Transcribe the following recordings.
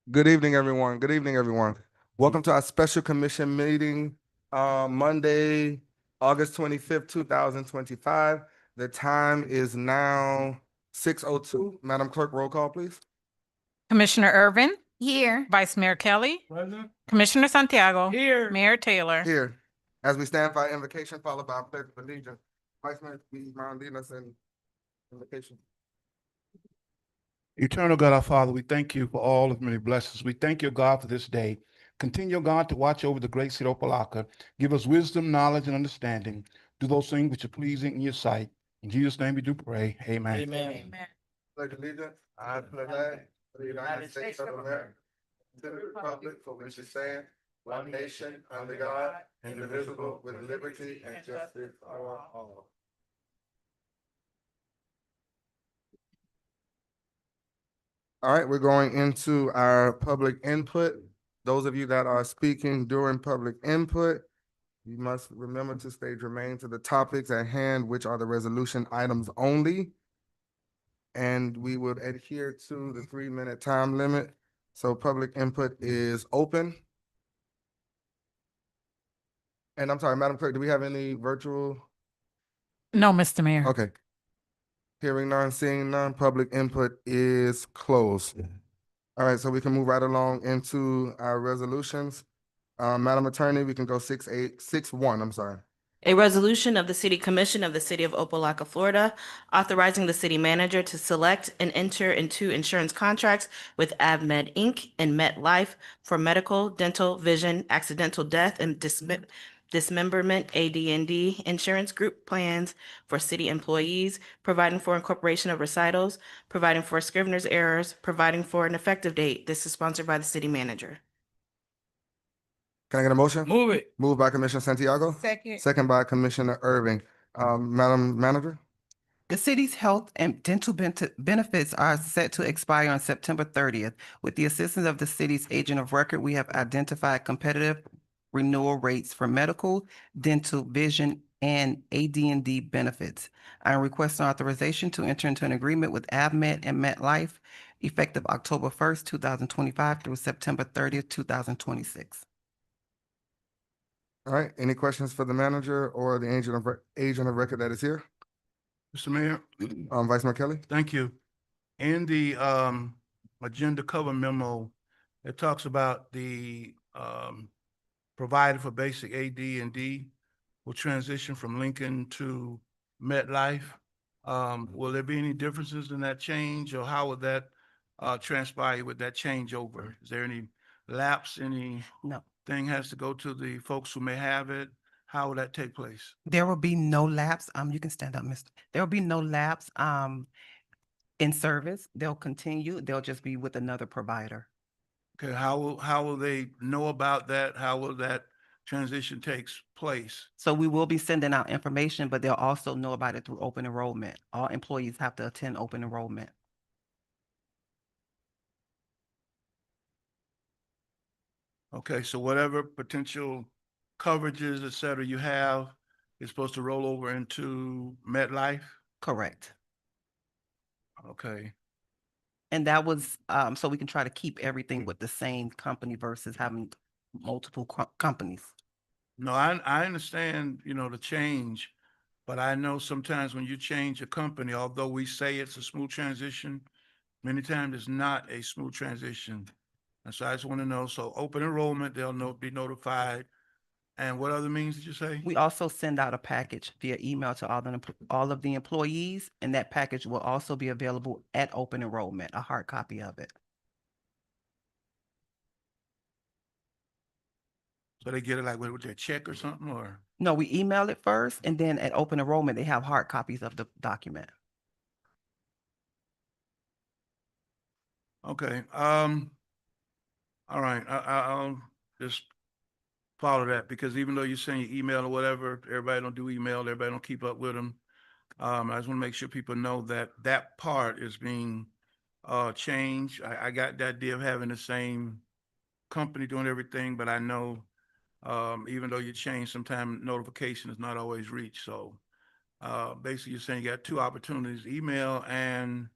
Good evening, everyone. Good evening, everyone. Welcome to our special commission meeting, Monday, August 25th, 2025. The time is now 6:02. Madam Clerk, roll call, please. Commissioner Irvin, Here. Vice Mayor Kelly, Commissioner Santiago, Here. Mayor Taylor. Here, as we stand by invocation, followed by a pledge of allegiance. Vice Mayor, please mind leading us in invocation. Eternal God, our Father, we thank you for all of many blessings. We thank you, God, for this day. Continue, God, to watch over the great city of Opa-locka. Give us wisdom, knowledge, and understanding. Do those things which are pleasing in your sight. In Jesus' name we do pray. Amen. Amen. Pledge allegiance. I pledge to the United States of America, to the republic for which it stands, one nation, under God, indivisible, with liberty and justice for all. All right, we're going into our public input. Those of you that are speaking during public input, you must remember to stay germane to the topics at hand, which are the resolution items only. And we would adhere to the 3-minute time limit. So public input is open. And I'm sorry, Madam Clerk, do we have any virtual? No, Mr. Mayor. Okay. Hearing none, seeing none, public input is closed. All right, so we can move right along into our resolutions. Madam Attorney, we can go 6-1, I'm sorry. A resolution of the City Commission of the City of Opa-locka, Florida, authorizing the city manager to select and enter into insurance contracts with AvMed Inc. and MetLife for medical, dental, vision, accidental death, and dismemberment AD&D insurance group plans for city employees, providing for incorporation of recitals, providing for scrivener's errors, providing for an effective date. This is sponsored by the city manager. Can I get a motion? Move it. Moved by Commissioner Santiago. Second. Second by Commissioner Irving. Madam Manager? The city's health and dental benefits are set to expire on September 30th. With the assistance of the city's agent of record, we have identified competitive renewal rates for medical, dental, vision, and AD&D benefits. I am requesting authorization to enter into an agreement with AvMed and MetLife effective October 1st, 2025 through September 30th, 2026. All right, any questions for the manager or the agent of record that is here? Mr. Mayor, Vice Mayor Kelly? thank you. In the agenda cover memo, it talks about the provider for basic AD&D will transition from Lincoln to MetLife. Will there be any differences in that change, or how would that transpire with that changeover? Is there any lapse, any? No. Thing has to go to the folks who may have it? How will that take place? There will be no lapse. You can stand up, Mister. There will be no lapse in service. They'll continue. They'll just be with another provider. Okay, how will they know about that? How will that transition takes place? So we will be sending out information, but they'll also know about it through open enrollment. All employees have to attend open enrollment. Okay, so whatever potential coverages, et cetera, you have is supposed to roll over into MetLife? Correct. Okay. And that was so we can try to keep everything with the same company versus having multiple companies. No, I understand, the change, but I know sometimes when you change a company, although we say it's a smooth transition, many times it's not a smooth transition. And so I just want to know, so open enrollment, they'll be notified. And what other means did you say? We also send out a package via email to all of the employees, and that package will also be available at open enrollment, a hard copy of it. So they get it like with their check or something, or? No, we email it first, and then at open enrollment, they have hard copies of the document. Okay, all right, I'll just follow that, because even though you're saying you email or whatever, everybody don't do email, everybody don't keep up with them. I just want to make sure people know that that part is being changed. I got the idea of having the same company doing everything, but I know Even though you change, sometime notification is not always reached, so basically you're saying you got two opportunities, email and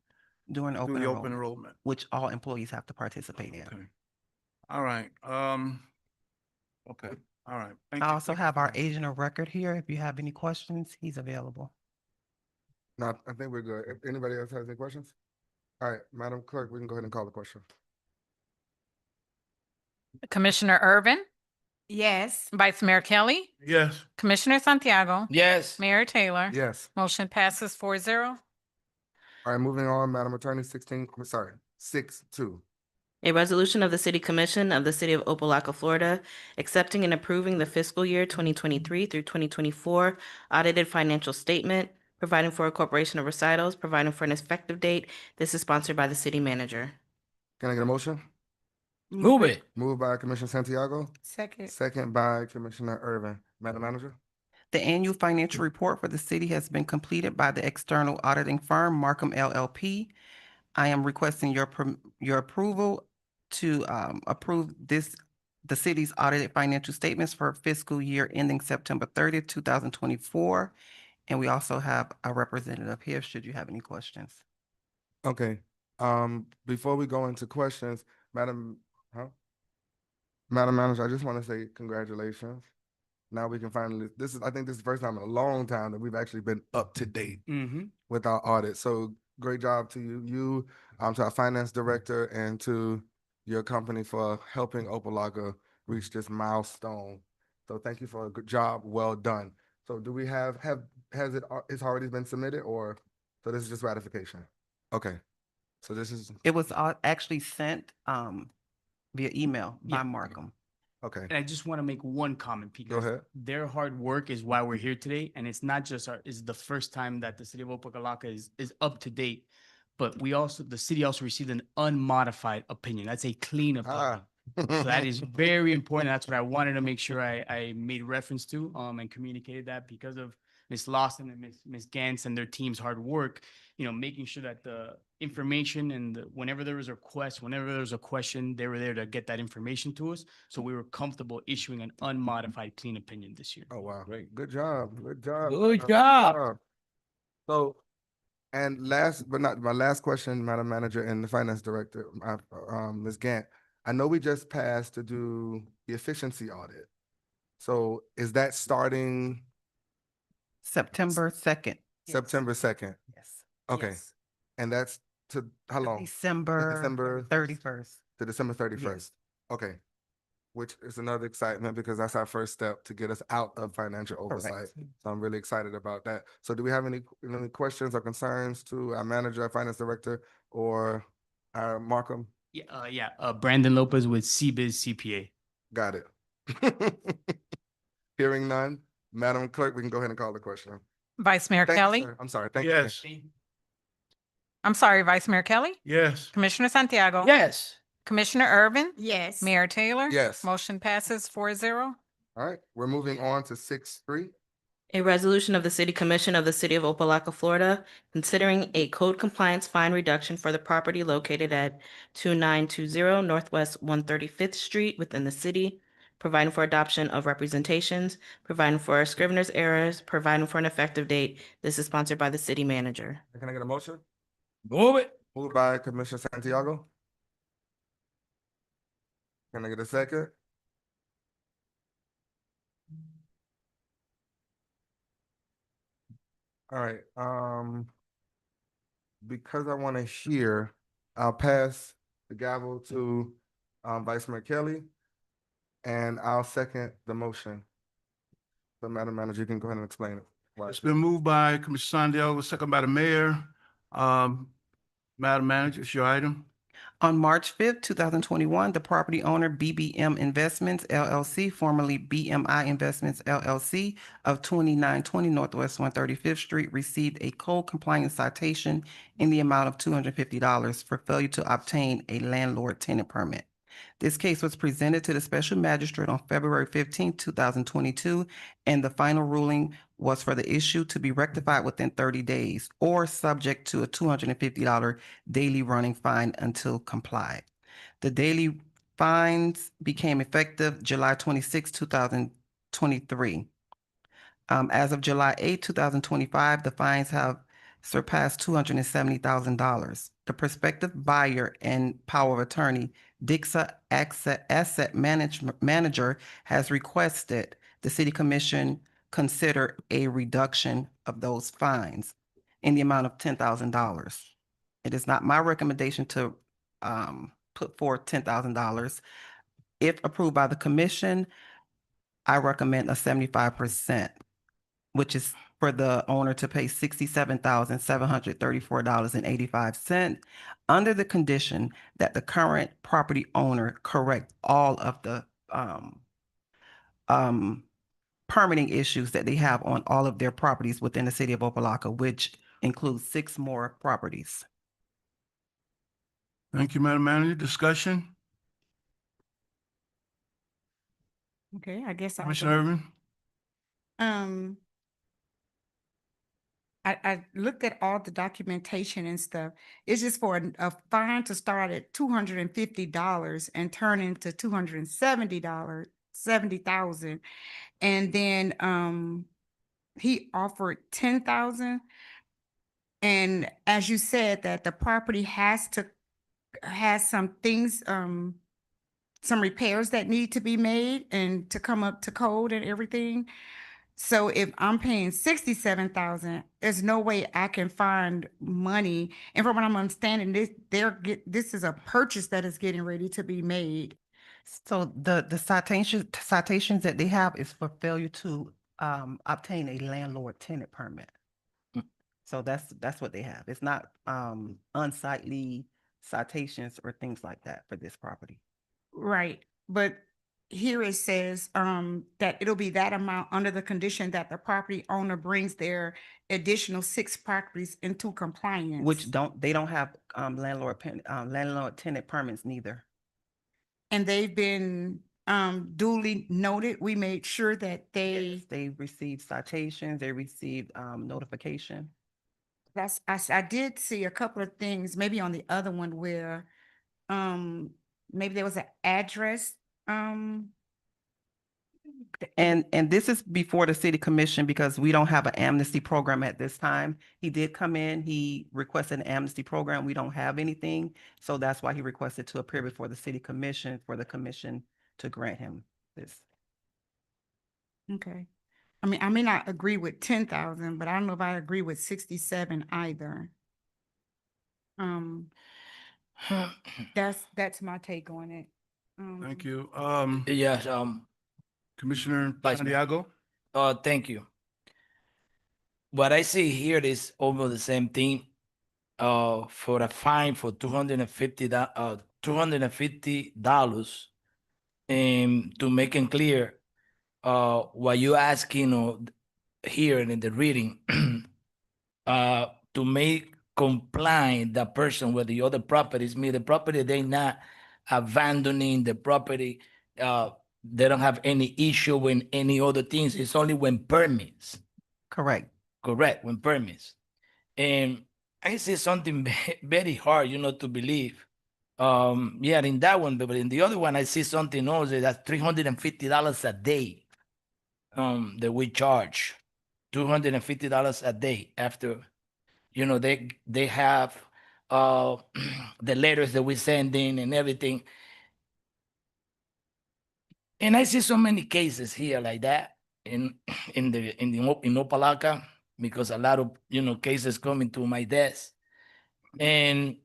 During do open the open enrollment, enrollment. which all employees have to participate in. Okay. All right, okay, all right. Thank I you. also Thank you have for our that. agent of record here. If you have any questions, he's available. No, I think we're good. If anybody else has any questions? All right, Madam Clerk, we can go ahead and call the question. Commissioner Irvin, Yes. Vice Mayor Kelly, Yes. Commissioner Santiago, Yes. Mayor Taylor. Yes. Motion passes 4-0. All right, moving on, Madam Attorney, 6-2. A resolution of the City Commission of the City of Opa-locka, Florida, accepting and approving the fiscal year 2023 through 2024 audited financial statement, providing for a corporation of recitals, providing for an effective date. This is sponsored by the city manager. Can I get a motion? Move it. Moved by Commissioner Santiago, Second. second by Commissioner Irvin. Madam Manager? The annual financial report for the city has been completed by the external auditing firm Markham LLP. I am requesting your approval to approve the city's audited financial statements for fiscal year ending September 30th, 2024. And we also have a representative here, should you have any questions. Okay, before we go into questions, Madam Manager, I just want to say congratulations. Now we can finally, I think this is the first time in a long time that we've actually been up to date Mm-hmm. with our audit. So great job to you, to our finance director and to your company for helping Opa-locka reach this milestone. So thank you for a good job, well done. So do we it's already been submitted or, so this is just ratification? Okay, so this is, It was actually sent via email by Yeah. Markham. okay, And I just want to make one comment go because ahead. their hard work is why we're here today. And it's not just is the first time that the city of Opa-locka is up to date, but the city also received an unmodified opinion. That's a clean opinion. So that is very important. That's what I wanted to make sure I made reference to and communicated that because of Ms. Lawson and Ms. Gantz and their team's hard work, making sure that the information and whenever there was a request, whenever there was a question, they were there to get that information to us. So we were comfortable issuing an unmodified clean opinion this year. Oh, wow, great, good job, good job. Good job. So, and last but not my last question, Madam Manager and the Finance Director, Ms. Gant. I know we just passed to do the efficiency audit. So is that starting September 2nd. September 2nd? Yes. Okay, Yes. and that's to how long? December 31st. To December 31st. Okay, which is another excitement because that's our first step to get us out of financial oversight. Correct. So I'm really excited about that. So do we have any questions or concerns to our manager, our finance director, or our Markham? Brandon Lopez with CBiz CPA. Got it. Hearing none, Madam Clerk, we can go ahead and call the question. Vice Mayor Thank you, Kelly. sir. I'm sorry. Thank you. Yes. I'm sorry, Vice Mayor Kelly, Yes. Commissioner Santiago. Yes. Commissioner Irvin, Yes. Mayor Taylor. Yes. Motion passes 4-0. All right, we're moving on to 6-3. A resolution of the City Commission of the City of Opa-locka, Florida, considering a code compliance fine reduction for the property located at 2920 Northwest 135th Street within the city, providing for adoption of representations, providing for scrivener's errors, providing for an effective date. This is sponsored by the city manager. Can I get a motion? Move it. Moved by Commissioner Santiago. Can I get a second? All right, because I want to hear, I'll pass the gavel to Vice Mayor Kelly, and I'll second the motion. So Madam Manager, you can go ahead and explain it. Why. It's been moved by Commissioner Santiago, second by the mayor. Madam Manager, it's your item. On March 5th, 2021, the property owner BBM Investments LLC, formerly BMI Investments LLC of 2920 Northwest 135th Street, received a code compliance citation in the amount of $250 for failure to obtain a landlord tenant permit. This case was presented to the special magistrate on February 15, 2022, and the final ruling was for the issue to be rectified within 30 days or subject to a $250 daily running fine until complied. The daily Fines became effective July 26, 2023. As of July 8, 2025, the fines have surpassed $270,000. The prospective buyer and power of attorney, Dixa Asset Manager, has requested the city commission consider a reduction of those fines in the amount of $10,000. It is not my recommendation to put forth $10,000. If approved by the commission, I recommend a 75%, which is for the owner to pay $67,734.85 under the condition that the current property owner correct all of the permitting issues that they have on all of their properties within the city of Opa-locka, which includes 6 more properties. Thank you, Madam Manager. Discussion? Okay, I guess I'll Commissioner go. Irvin? Um, I looked at all the documentation and stuff. It's just for a fine to start at $250 and turn into $270, 70,000. And then, he offered 10,000. And as you said, that the property has some things, some repairs that need to be made and to come up to code and everything. So if I'm paying 67,000, there's no way I can find money. And from what I'm understanding, this is a purchase that is getting ready to be made. So the citations that they have is for failure to obtain a landlord tenant permit. So that's what they have. It's not unsightly citations or things like that for this property. Right. But here it says that it'll be that amount under the condition that the property owner brings their additional 6 properties into compliance. Which they don't have landlord tenant permits neither. And they've been duly noted. We made sure that They received citations, they received notification. I did see a couple of things, maybe on the other one where maybe there was an address. And this is before the city commission because we don't have an amnesty program at this time. He did come in, he requested an amnesty program. We don't have anything. So that's why he requested to appear before the city commission for the commission to grant him this. Okay. I mean, I may not agree with 10,000, but I don't know if I agree with 67 either. That's my take on it. Thank you. Yes, Commissioner Vice Mayor. Santiago? thank you. What I see here is almost the same thing. For a fine for $250. And to make it clear, what you asking or here in the reading, to make compliant the person with the other properties, mean the property, they not abandoning the property, they don't have any issue with any other things. It's only when permits. Correct. Correct, when permits. And I see something very hard, to believe. Yeah, in that one, but in the other one, I see something else that's $350 a day. That we charge $250 a day after, they have the letters that we send in and everything. And I see so many cases here like that in Opa-locka, because a lot of cases coming to my desk. And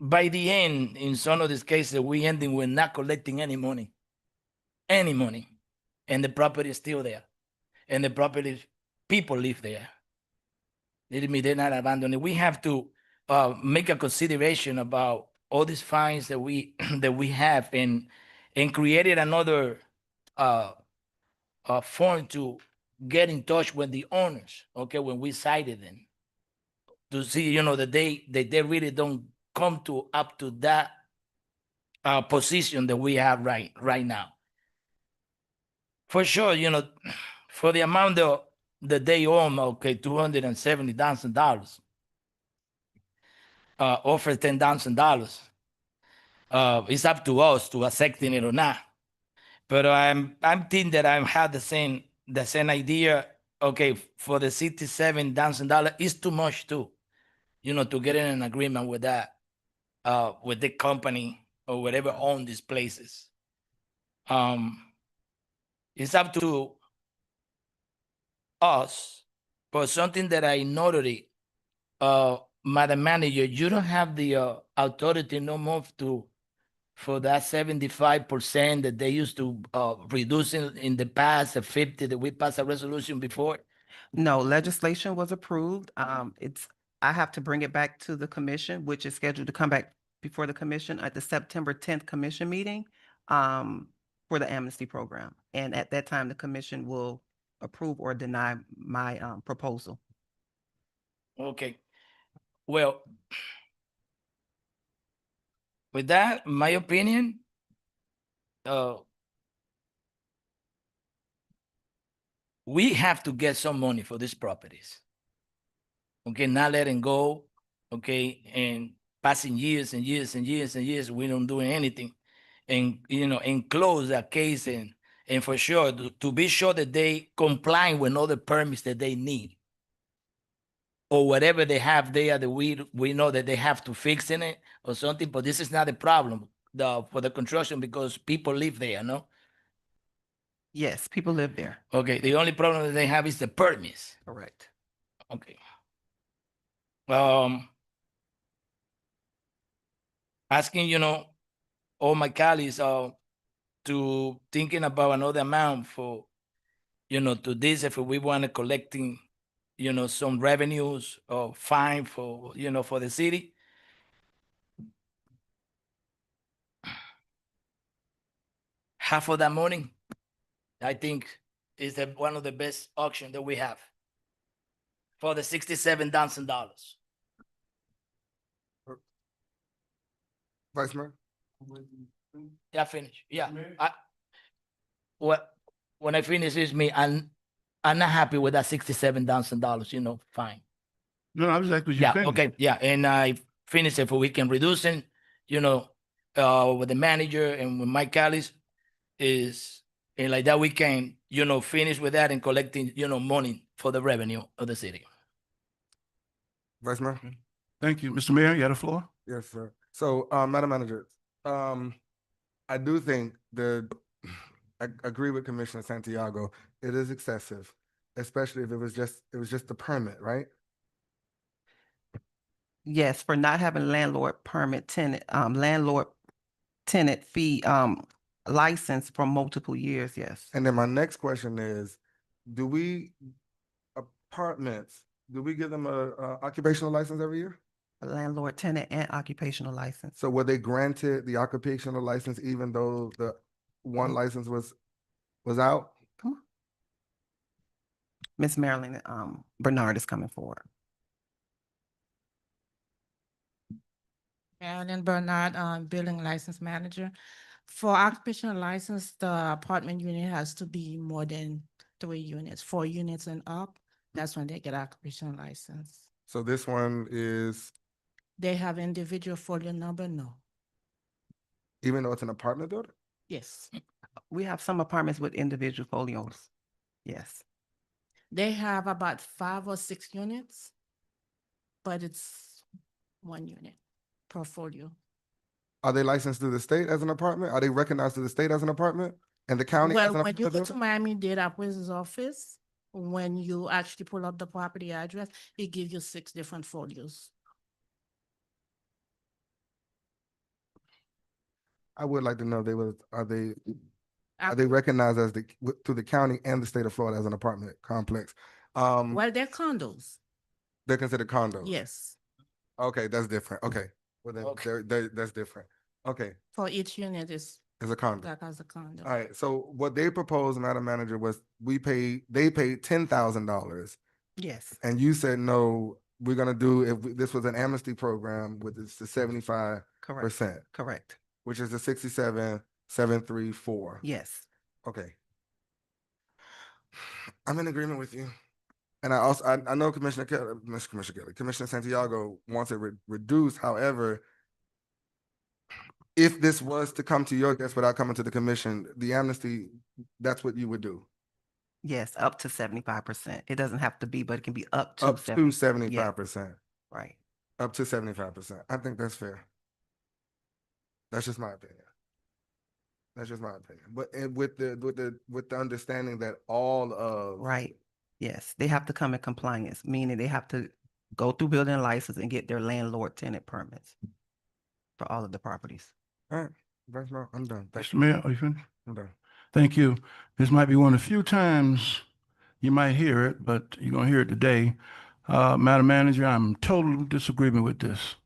by the end, in some of these cases, we ending with not collecting any money, and the property is still there, and the property people live there. They're not abandoned. We have to make a consideration about all these fines that we that we have, and created another form to get in touch with the owners. Okay, when we cited them, to see that they really don't come to up to that position that we have right now. For sure, for the amount that they own, okay, $270,000, offer $10,000. It's up to us to accepting it or not. But I'm thinking that I have the same idea. Okay, for the $67,000 is too much too, to get in an agreement with that, with the company or whatever own these places. It's up to us. But something that I noted, Madam Manager, you don't have the authority no more for that 75% that they used to reduce in the past, the 50 that we passed a resolution before. No, legislation was approved. I have to bring it back to the commission, which is scheduled to come back before the commission at the September 10th commission meeting, for the amnesty program. And at that time, the commission will approve or deny my, proposal. Okay. Well, with that, my opinion, we have to get some money for these properties. Okay, not letting go. Okay, and passing years and years and years and years, we don't do anything, and and close that case, and for sure to be sure that they comply with all the permits that they need, or whatever they have there that we know that they have to fix in it or something. But this is not a problem for the construction because people live there, no? Yes, people live there. Okay, the only problem that they have is the permits. Correct. Okay. Asking, all my colleagues to thinking about another amount for, to this if we want to collecting, some revenues or fine for, for the city. Half of that money, I think, is one of the best auction that we have for the $67,000. Vice Mayor? Yeah, finish. Yeah. When I finish this, I'm not happy with that $67,000, fine. No, I was like, was you Yeah, finished? okay, yeah, and I finish it for we can reduce it, with the manager and with Mike Callis and like that we can, finish with that and collecting, money for the revenue of the city. Vice Mayor? Thank you. Mr. Mayor, you have the floor? Yes, sir. So, Madam Manager, I do think I agree with Commissioner Santiago. It is excessive, especially if it was just the permit, right? Yes, for not having landlord permit tenant, landlord tenant fee, license for multiple years, yes. And then my next question is, do we give them a occupational license every year? A landlord tenant and occupational license. So were they granted the occupational license even though the one license was out? Come on. Miss Marilyn, Bernard is coming forward. Marilyn Bernard, Building License Manager. For occupational license, the apartment unit has to be more than 3 units, 4 units and up. That's when they get occupational license. So this one is, They have individual folio number? No. even though it's an apartment building? Yes. We have some apartments with individual folios. Yes. They have about 5 or 6 units, but it's 1 unit per folio. Are they licensed through the state as an apartment? Are they recognized through the state as an apartment and the county? as Well, an when you apartment go to building? Miami-Dade Appraiser's office, when you actually pull up the property address, it gives you 6 different folios. I would like to know are they recognized as through the county and the state of Florida as an apartment complex? Well, they're condos. They're considered condos? Yes, Okay, that's different. Okay. Well, then Okay. that's different. Okay, for each unit is it's a condo. like as a condo. All right, so what they proposed, Madam Manager, was they paid $10,000. Yes. And you said, no, we're gonna do, this was an amnesty program with the 75%, Correct. Correct. which is the 67,734. Yes. Okay. I'm in agreement with you. And I know Commissioner Santiago wants it reduced. However, if this was to come to your desk without coming to the commission, the amnesty, that's what you would do? Yes, up to 75%. It doesn't have to be, but it can be up to Up to 70. Yeah, 75%. right. Up to 75%. I think that's fair. That's just my opinion. That's just my opinion. But with the understanding that all of Right. Yes, they have to come in compliance, meaning they have to go through building license and get their landlord tenant permits for all of the properties. All right, that's my, I'm done. Thank Mr. you. Mayor, are you finished? I'm done. Thank you. This might be one of the few times you might hear it, but you're gonna hear it today. Madam Manager, I'm total disagreement with this.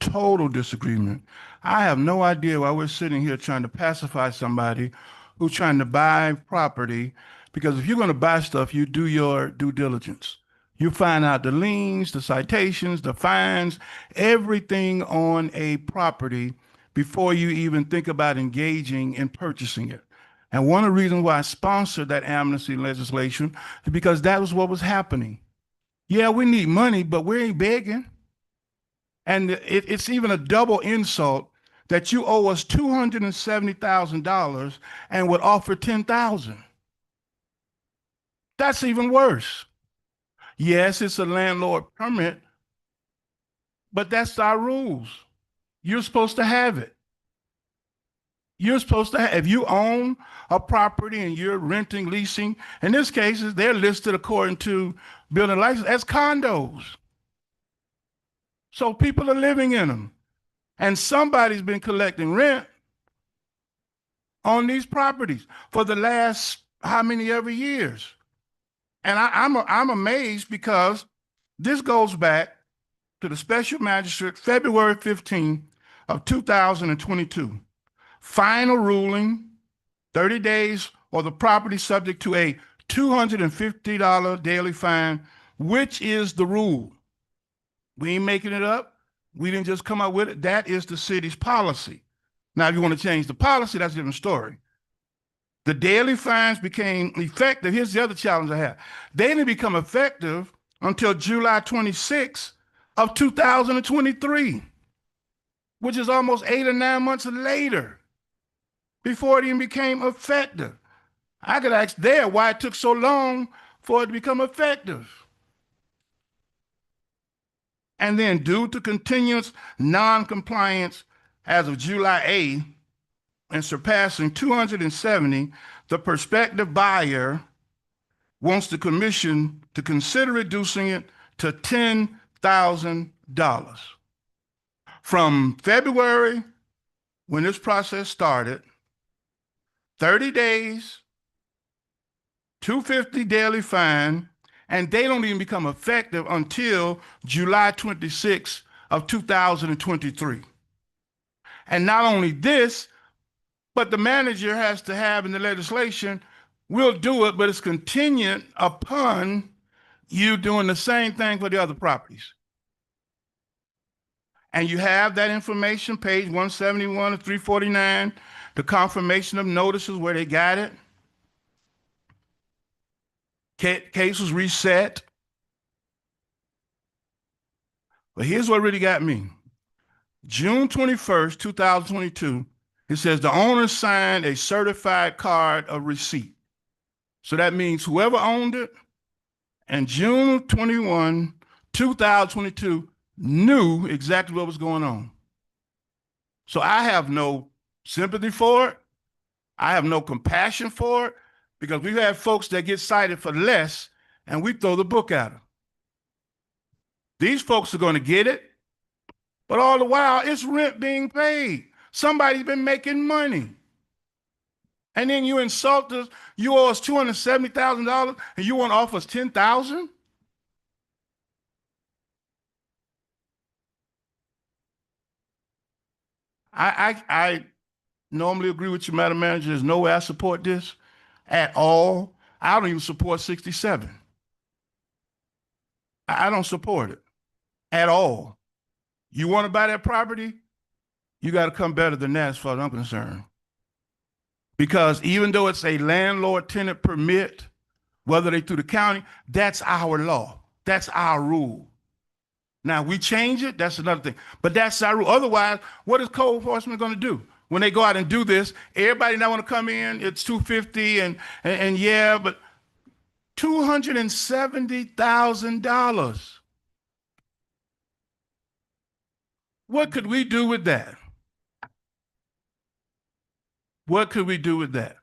Total disagreement. I have no idea why we're sitting here trying to pacify somebody who's trying to buy property, because if you're gonna buy stuff, you do your due diligence. You find out the liens, the citations, the fines, everything on a property before you even think about engaging in purchasing it. And one of the reasons why I sponsored that amnesty legislation is because that was what was happening. Yeah, we need money, but we ain't begging. And it's even a double insult that you owe us $270,000 and would offer $10,000. That's even worse. Yes, it's a landlord permit, but that's our rules. You're supposed to have it. You're supposed to have, if you own a property and you're renting, leasing, in this case, they're listed according to building license as condos. So people are living in them. And somebody's been collecting rent on these properties for the last how many ever years. And I'm amazed because this goes back to the special magistrate, February 15 of 2022. Final ruling, 30 days or the property subject to a $250 daily fine, which is the rule. We ain't making it up. We didn't just come up with it. That is the city's policy. Now, if you want to change the policy, that's a different story. The daily fines became effective. Here's the other challenge I have. They didn't become effective until July 26 of 2023, which is almost 8 or 9 months later before it even became effective. I could ask there why it took so long for it to become effective. And then due to continuous non-compliance as of July 8th and surpassing 270, the prospective buyer wants the commission to consider reducing it to $10,000. From February, when this process started, 30 days, $250 daily fine, and they don't even become effective until July 26 of 2023. And not only this, but the manager has to have in the legislation, we'll do it, but it's contingent upon you doing the same thing for the other properties. And you have that information, page 171 of 349, the confirmation of notices where they got it. Case was reset. But here's what really got me. June 21st, 2022, it says the owner signed a certified card of receipt. So that means whoever owned it and June 21, 2022 knew exactly what was going on. So I have no sympathy for it. I have no compassion for it, because we've had folks that get cited for less and we throw the book at them. These folks are going to get it, but all the while it's rent being paid. Somebody's been making money. And then you insult us, you owe us $270,000 and you want to offer us $10,000? I normally agree with you, Madam Manager. There's no way I support this at all. I don't even support 67. I don't support it at all. You want to buy that property? You got to come better than that as far as I'm concerned. Because even though it's a landlord tenant permit, whether they through the county, that's our law. That's our rule. Now, we change it, that's another thing. But that's our rule. Otherwise, what is code enforcement going to do? when they go out and do this. Everybody now want to come in, it's 250 and yeah, but $270,000. What could we do with that? What could we do with that?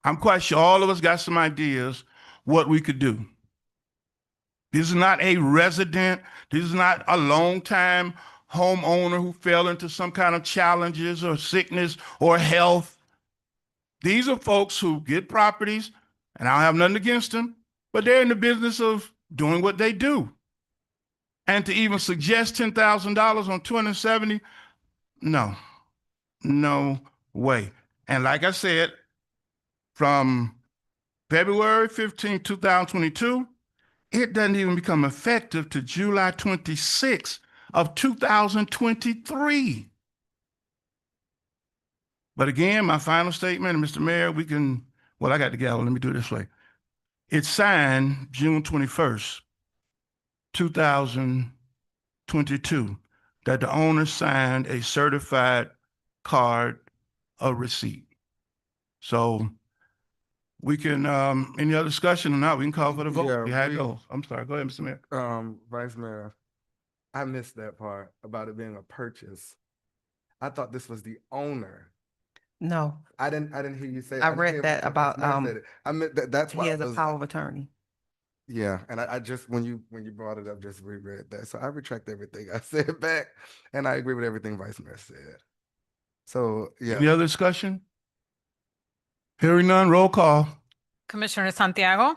I'm quite sure all of us got some ideas what we could do. This is not a resident. This is not a long-time homeowner who fell into some kind of challenges or sickness or health. These are folks who get properties, and I don't have nothing against them, but they're in the business of doing what they do. And to even suggest $10,000 on 270, no, no way. And like I said, from February 15, 2022, it doesn't even become effective to July 26 of 2023. But again, my final statement, and Mr. Mayor, I got the gavel, let me do it this way. It's signed June 21st, 2022, that the owner signed a certified card of receipt. So we can, any other discussion or not, we can call for the vote. Yeah, See how it we- goes. I'm sorry, go ahead, Mr. Mayor. Vice Mayor, I missed that part about it being a purchase. I thought this was the owner. No, I didn't hear you say. I didn't read hear that Vice about, Mayor said it. I meant that's why he I has a was- power of attorney. Yeah, and I just when you brought it up, just reread that. So I retract everything I said back, and I agree with everything Vice Mayor said. So Any yeah, other discussion? Hearing none, roll call. Commissioner Santiago,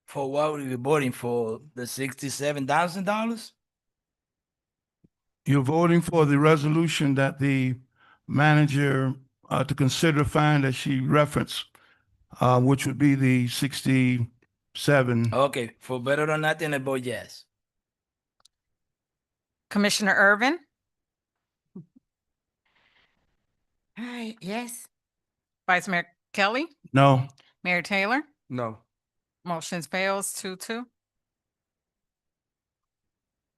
For what were we voting for? The $67,000? You're voting for the resolution that the manager to consider fine that she referenced, which would be the 67. Okay, for better or nothing, I vote yes. Commissioner Irvin, All right, yes. Vice Mayor Kelly, No. Mayor Taylor, no. motions fails 2-2.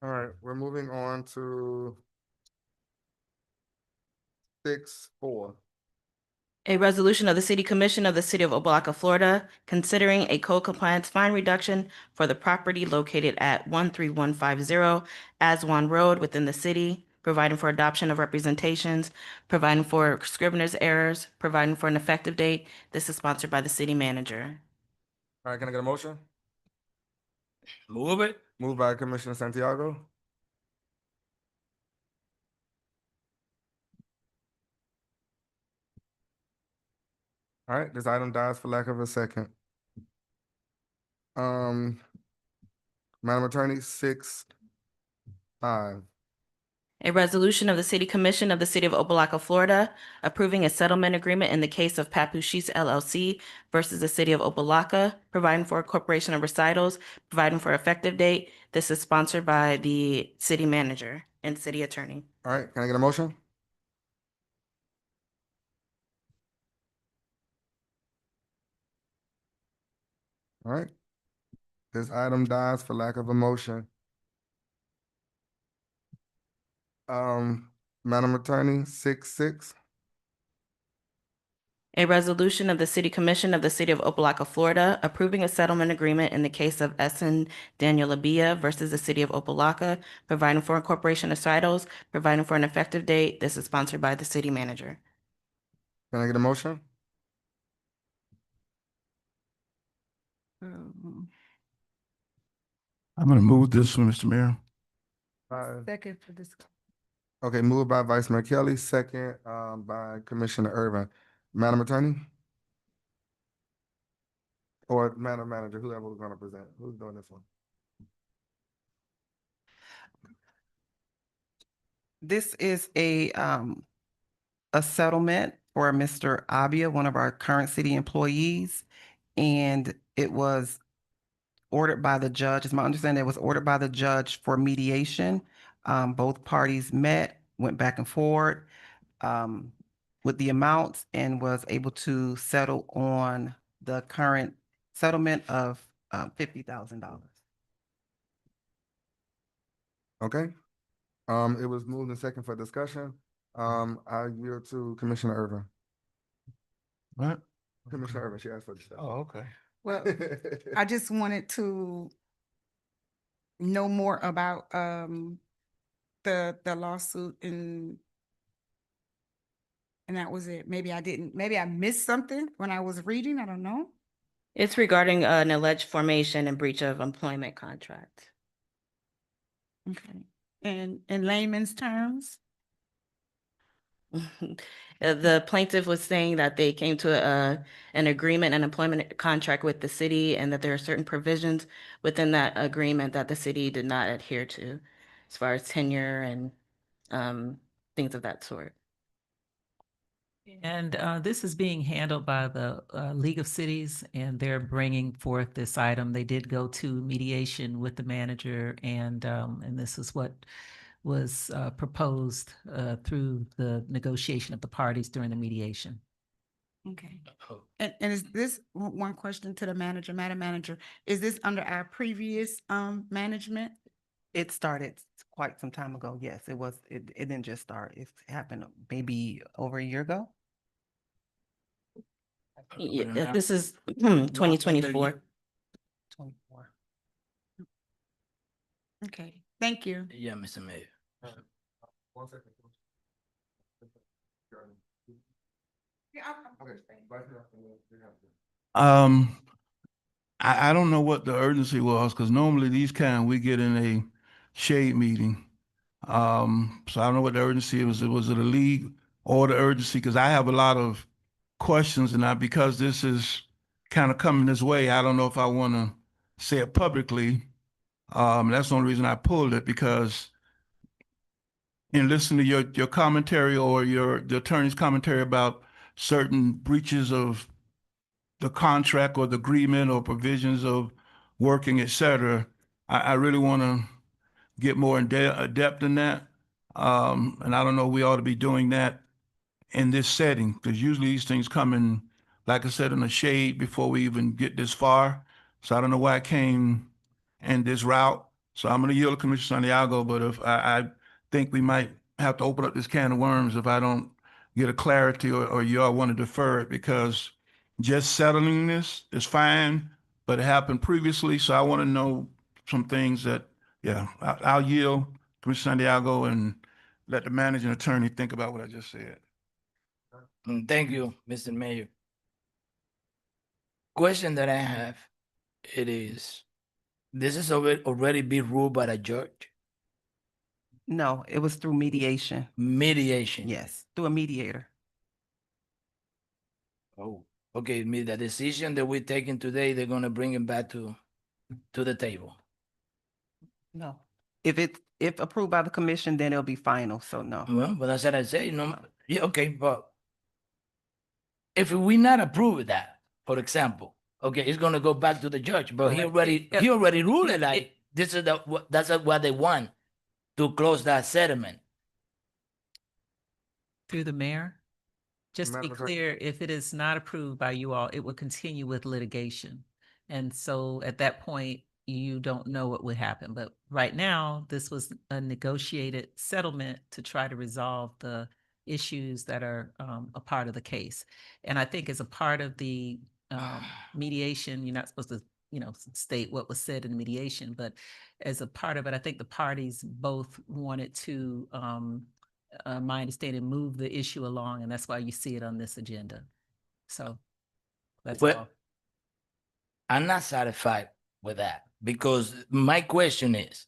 All right, we're moving on to 6-4. A resolution of the City Commission of the City of Opa-locka, Florida, considering a code compliance fine reduction for the property located at 13150 Aswan Road within the city, providing for adoption of representations, providing for scrivener's errors, providing for an effective date. This is sponsored by the city manager. All right, can I get a motion? Move it. Moved by Commissioner Santiago. All right, this item dies for lack of a second. Madam Attorney, 6-5. A resolution of the City Commission of the City of Opa-locka, Florida, approving a settlement agreement in the case of Papoose LLC versus the City of Opa-locka, providing for a corporation of recitals, providing for effective date. This is sponsored by the city manager and city attorney. All right, can I get a motion? All right. This item dies for lack of a motion. Madam Attorney, 6-6. A resolution of the City Commission of the City of Opa-locka, Florida, approving a settlement agreement in the case of Essen Daniel Abia versus the City of Opa-locka, providing for incorporation of titles, providing for an effective date. This is sponsored by the city manager. Can I get a motion? I'm going to move this one, Mr. Mayor. Second for this. Okay, moved by Vice Mayor Kelly, second by Commissioner Irvin. Madam Attorney? Or Madam Manager, whoever was gonna present, who's doing this one? This is a settlement for Mr. Abia, one of our current city employees. And it was ordered by the judge. It's my understanding it was ordered by the judge for mediation. Both parties met, went back and forth with the amounts and was able to settle on the current settlement of $50,000. Okay. It was moved and second for discussion. I yield to Commissioner Irvin. What? Commissioner Irvin, she asked for the stuff. Oh, okay. Well, I just wanted to know more about the lawsuit and that was it. Maybe I missed something when I was reading. I don't know. It's regarding an alleged formation and breach of employment contract. Okay. And in layman's terms? The plaintiff was saying that they came to an agreement, an employment contract with the city, and that there are certain provisions within that agreement that the city did not adhere to, as far as tenure and things of that sort. And this is being handled by the League of Cities, and they're bringing forth this item. They did go to mediation with the manager, and this is what was proposed through the negotiation of the parties during the mediation. Okay. And is this one question to the manager, Madam Manager, is this under our previous management? It started quite some time ago. Yes, it was. It didn't just start. It happened maybe over a year ago. Yeah, this is 2024. 24. Okay, thank you. Yeah, Mr. Mayor. One second. I don't know what the urgency was, because normally these kind we get in a shade meeting. So I don't know what the urgency was. Was it a league or the urgency? Because I have a lot of questions, and because this is kind of coming this way, I don't know if I want to say it publicly. That's the only reason I pulled it, because in listening to your commentary or the attorney's commentary about certain breaches of the contract or the agreement or provisions of working, et cetera, I really want to get more adept in that. And I don't know, we ought to be doing that in this setting, because usually these things come in, like I said, in the shade before we even get this far. So I don't know why I came in this route. So I'm going to yield to Commissioner Santiago, but if I think we might have to open up this can of worms if I don't get a clarity or you all want to defer it, because just settling this is fine, but it happened previously. So I want to know some things that, yeah, I'll yield Commissioner Santiago and let the managing attorney think about what I just said. Thank you, Mr. Mayor. Question that I have, it is, this is already been ruled by the judge? No, it was through mediation. Mediation? Yes, through a mediator. Oh, okay, the decision that we're taking today, they're gonna bring it back to the table. No. If approved by the commission, then it'll be final. So no. Well, but that's what I say, no, yeah, okay, but if we not approve that, for example, okay, it's gonna go back to the judge, but he already ruled it like, this is that's what they want, to close that settlement. Through the mayor, just to be Madam Clerk. clear, if it is not approved by you all, it will continue with litigation. And so at that point, you don't know what would happen. But right now, this was a negotiated settlement to try to resolve the issues that are a part of the case. And I think as a part of the mediation, you're not supposed to, state what was said in the mediation, but as a part of it, I think the parties both wanted to, my understanding, move the issue along, and that's why you see it on this agenda. So that's Well, all. I'm not satisfied with that, because my question is,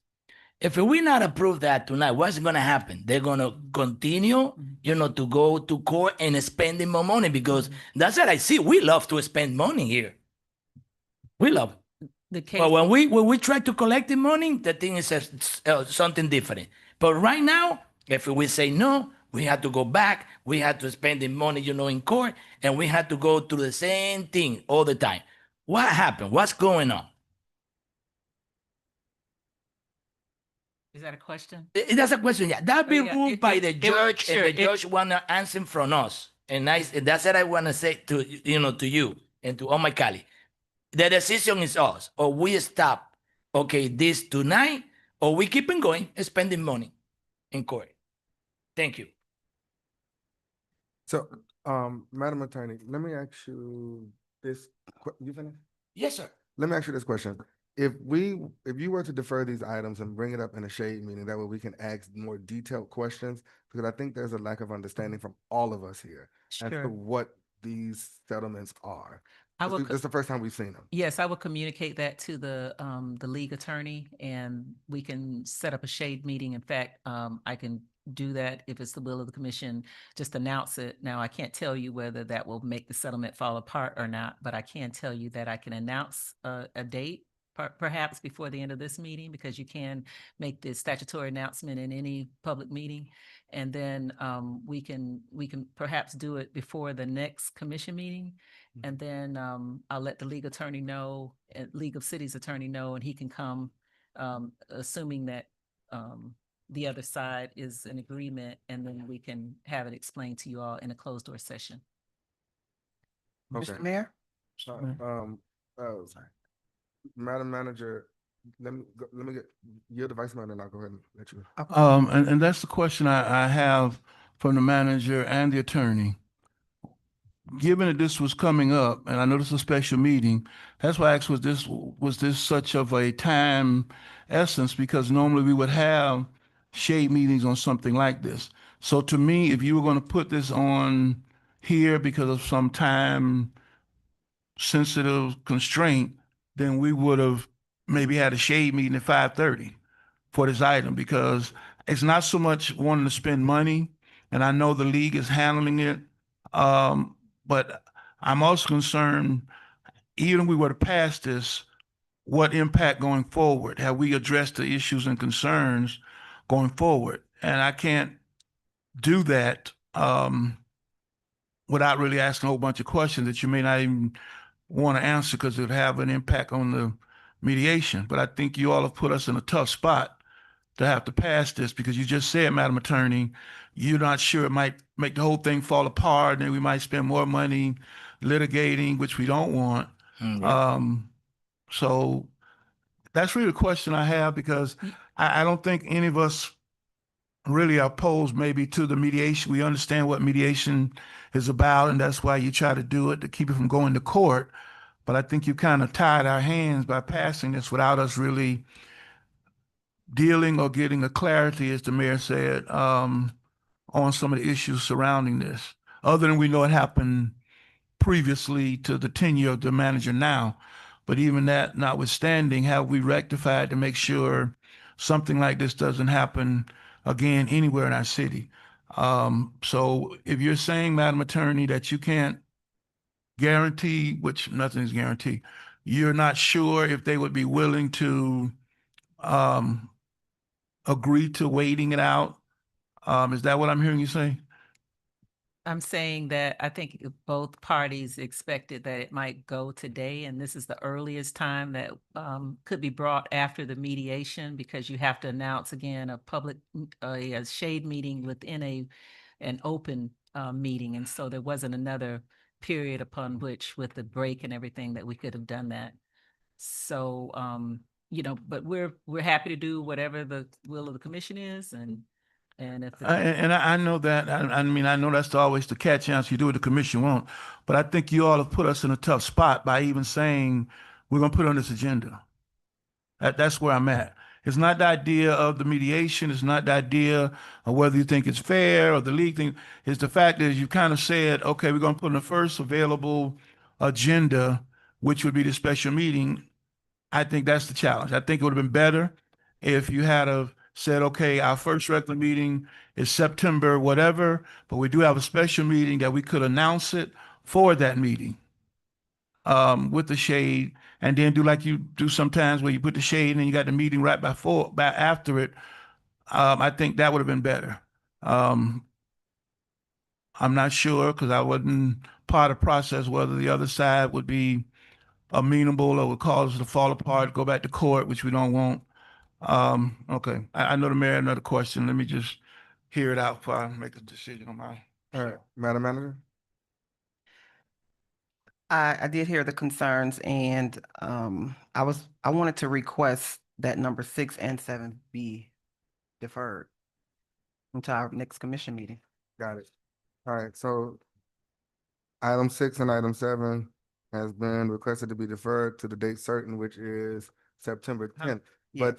if we not approve that tonight, what's gonna happen? They're gonna continue, to go to court and spending more money, because that's what I see. We love to spend money here. We love it. The case, But when we try to collect the money, the thing is something different. But right now, if we say no, we have to go back. We have to spend the money, in court, and we have to go through the same thing all the time. What happened? What's going on? is that a question? That's a question. Yeah, that be yeah, ruled by the judge, sure, and the judge wanna answer from us. And that's what I wanna say to to you and to all my colleagues. The decision is us, or we stop, this tonight, or we keep on going, spending money in court. Thank you. So, Madam Attorney, let me ask you this, you finished? Yes, sir. Let me ask you this question. If you were to defer these items and bring it up in a shade meeting, that way we can ask more detailed questions, because I think there's a lack of understanding from all of us here as to Sure. what these settlements are. I will, This is the first time we've seen them. yes, I will communicate that to the league attorney, and we can set up a shade meeting. In fact, I can do that if it's the will of the commission, just announce it. Now, I can't tell you whether that will make the settlement fall apart or not, but I can tell you that I can announce a date perhaps before the end of this meeting, because you can make the statutory announcement in any public meeting. And then we can perhaps do it before the next commission meeting. And then I'll let the league attorney know, League of Cities attorney know, and he can come, assuming that the other side is in agreement, and then we can have it explained to you all in a closed door session. Okay. Mr. Mayor? Sorry. Madam Manager, let me get, you're the vice mayor, and I'll go ahead and let you. And that's the question I have from the manager and the attorney. Given that this was coming up, and I know this is a special meeting, that's why I asked, was this such of a time essence? Because normally we would have shade meetings on something like this. So to me, if you were going to put this on here because of some time sensitive constraint, then we would have maybe had a shade meeting at 5:30 for this item, because it's not so much wanting to spend money, and I know the league is handling it. But I'm also concerned, even if we were to pass this, what impact going forward? Have we addressed the issues and concerns going forward? And I can't do that without really asking a whole bunch of questions that you may not even want to answer, because it would have an impact on the mediation. But I think you all have put us in a tough spot to have to pass this, because you just said, Madam Attorney, you're not sure it might make the whole thing fall apart, and we might spend more money litigating, which we don't want. Yeah. So that's really the question I have, because I don't think any of us really are opposed maybe to the mediation. We understand what mediation is about, and that's why you try to do it, to keep it from going to court. But I think you kind of tied our hands by passing this without us really dealing or getting a clarity, as the mayor said, on some of the issues surrounding this. Other than we know it happened previously to the tenure of the manager now. But even that notwithstanding, have we rectified to make sure something like this doesn't happen again anywhere in our city? So if you're saying, Madam Attorney, that you can't guarantee, which nothing is guaranteed, you're not sure if they would be willing to agree to waiting it out. Is that what I'm hearing you say? I'm saying that I think both parties expected that it might go today, and this is the earliest time that could be brought after the mediation, because you have to announce again a public, a shade meeting within an open meeting. And so there wasn't another period upon which, with the break and everything, that we could have done that. So, but we're happy to do whatever the will of the commission is, and if I know that. I mean, I know that's always the catch answer. You do what the commission won't. But I think you all have put us in a tough spot by even saying we're going to put it on this agenda. That's where I'm at. It's not the idea of the mediation. It's not the idea of whether you think it's fair or the league thing. It's the fact that you kind of said, okay, we're going to put in the first available agenda, which would be the special meeting. I think that's the challenge. I think it would have been better if you had have said, okay, our first regular meeting is September, whatever, but we do have a special meeting that we could announce it for that meeting with the shade, and then do like you do sometimes where you put the shade and then you got the meeting right back after it. I think that would have been better. I'm not sure, because I wasn't part of the process, whether the other side would be amenable or would cause it to fall apart, go back to court, which we don't want. Okay. I know the mayor had another question. Let me just hear it out before I make a decision on my. All right, Madam Manager? I did hear the concerns, and I wanted to request that number 6 and 7 be deferred until our next commission meeting. Got it. All right, so item 6 and item 7 has been requested to be deferred to the date certain, which is September 10th. But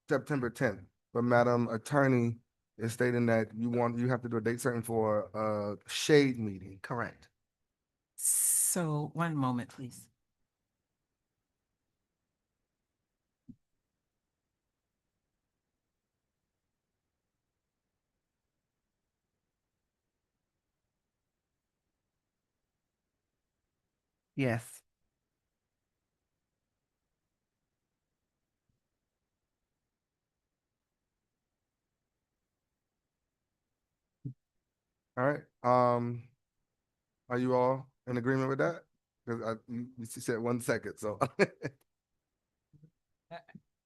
September 10th. But Madam Attorney is stating that you have to do a date certain for a shade meeting. Correct. So one moment, please. Yes. All right, are you all in agreement with that? Because you said 1 second, so.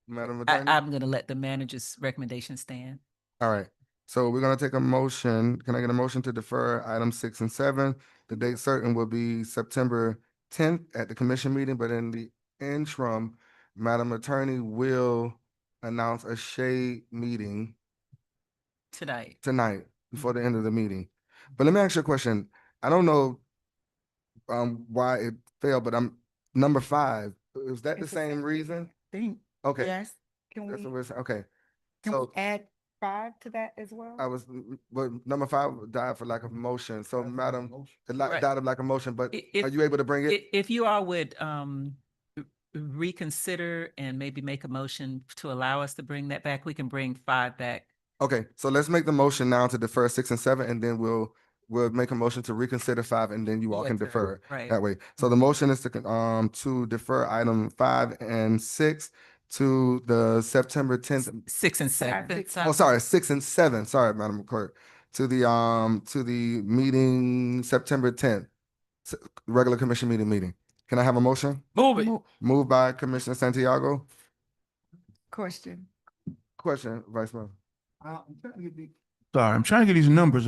Madam Attorney? I'm gonna let the manager's recommendation stand. All right, so we're gonna take a motion. Can I get a motion to defer item 6 and 7? The date certain will be September 10th at the commission meeting, but in the interim, Madam Attorney will announce a shade meeting Tonight. tonight before the end of the meeting. But let me ask you a question. I don't know why it failed, but I'm number 5. Is that the It's the same same reason? Thing. Okay. Yes. Can That's we, what we're saying. Okay. can we So add 5 to that as well? I was, but number 5 died for lack of motion. So Madam, it Right. died of lack of motion, but If- are you able to bring it? If you all would reconsider and maybe make a motion to allow us to bring that back, we can bring 5 back. Okay, so let's make the motion now to defer 6 and 7, and then we'll make a motion to reconsider 5, and then you all can Yes, sir. defer it Right. that way. So the motion is to defer item 5 and 6 to the September 10th. 6 and 7. 6. Oh, sorry, 6 and 7. Sorry, Madam Clerk. To the meeting September 10th, regular commission meeting. Can I have a motion? Move it. Moved by Commissioner Santiago. Question. Question, Vice Mayor. Sorry, I'm trying to get these numbers.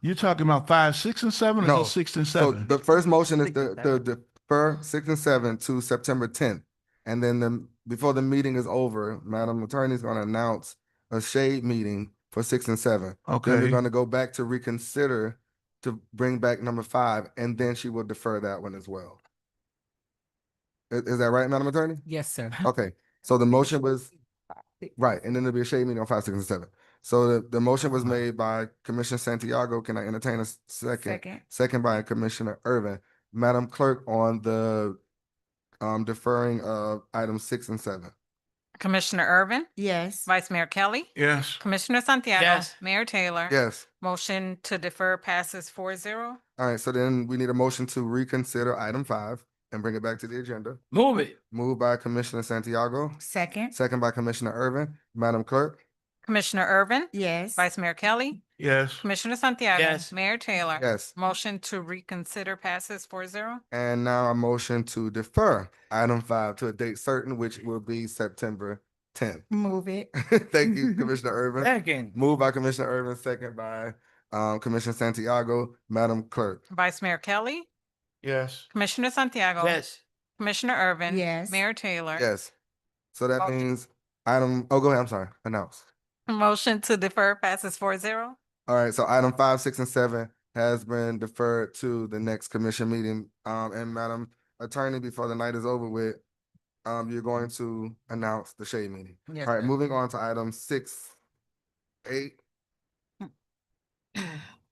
You're talking about 5, 6, and 7, or No. just 6 and So 7? the first motion is 6 and the 7. defer 6 and 7 to September 10th. And then before the meeting is over, Madam Attorney is gonna announce a shade meeting for 6 and 7. Then we're Okay. gonna go back to reconsider to bring back number 5, and then she will defer that one as well. Is that right, Madam Attorney? Yes, sir. Okay, so the motion was, right, and then there'll be a shade meeting on 5, 6, and 7. So the motion was made by Commissioner Santiago. Can I entertain a second? Second. Second by Commissioner Irvin. Madam Clerk, on the deferring of items 6 and 7. Commissioner Irvin, Yes. Vice Mayor Kelly, Yes. Commissioner Santiago. Yes. Mayor Taylor. Yes. Motion to defer passes 4-0. All right, so then we need a motion to reconsider item 5 and bring it back to the agenda. Move it. Moved by Commissioner Santiago, Second. second by Commissioner Irvin. Madam Clerk? Commissioner Irvin, Yes. Vice Mayor Kelly, Yes. Commissioner Santiago. Yes. Mayor Taylor. Yes. Motion to reconsider passes 4-0. And now a motion to defer item 5 to a date certain, which will be September 10th. Move it. Thank you, Commissioner Irvin. Second. Moved by Commissioner Irvin, second by Commissioner Santiago. Madam Clerk? Vice Mayor Kelly, Yes. Commissioner Santiago. Yes. Commissioner Irvin. Yes. Mayor Taylor. Yes. So that Motion. means go ahead, I'm sorry, announce. Motion to defer passes 4-0. All right, so item 5, 6, and 7 has been deferred to the next commission meeting. And Madam Attorney, before the night is over with, you're going to announce the shade meeting. Yes, All right, sir. moving on to item 6, 8.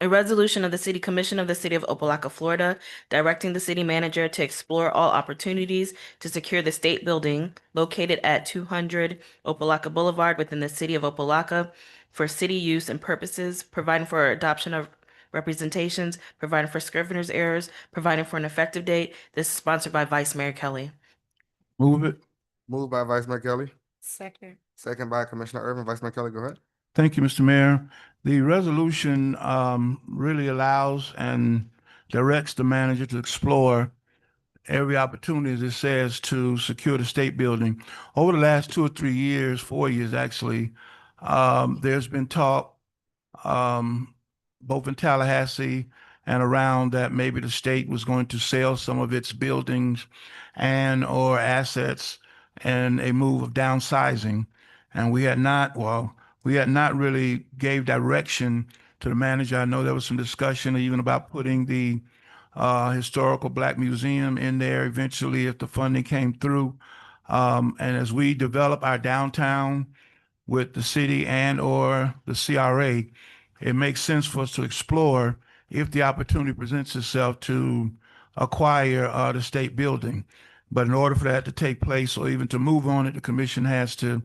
A resolution of the City Commission of the City of Opa-locka, Florida, directing the city manager to explore all opportunities to secure the state building located at 200 Opa-locka Boulevard within the city of Opa-locka for city use and purposes, providing for adoption of representations, providing for scrivener's errors, providing for an effective date. This is sponsored by Vice Mayor Kelly. Move it. Moved by Vice Mayor Kelly, Second. second by Commissioner Irvin. Vice Mayor Kelly, go ahead. Thank you, Mr. Mayor. The resolution really allows and directs the manager to explore every opportunity, as it says, to secure the state building. Over the last 2 or 3 years, 4 years actually, there's been talk both in Tallahassee and around that maybe the state was going to sell some of its buildings and or assets and a move of downsizing. And we had not really gave direction to the manager. I know there was some discussion even about putting the historical Black Museum in there eventually if the funding came through. And as we develop our downtown with the city and or the CRA, it makes sense for us to explore if the opportunity presents itself to acquire the state building. But in order for that to take place or even to move on it, the commission has to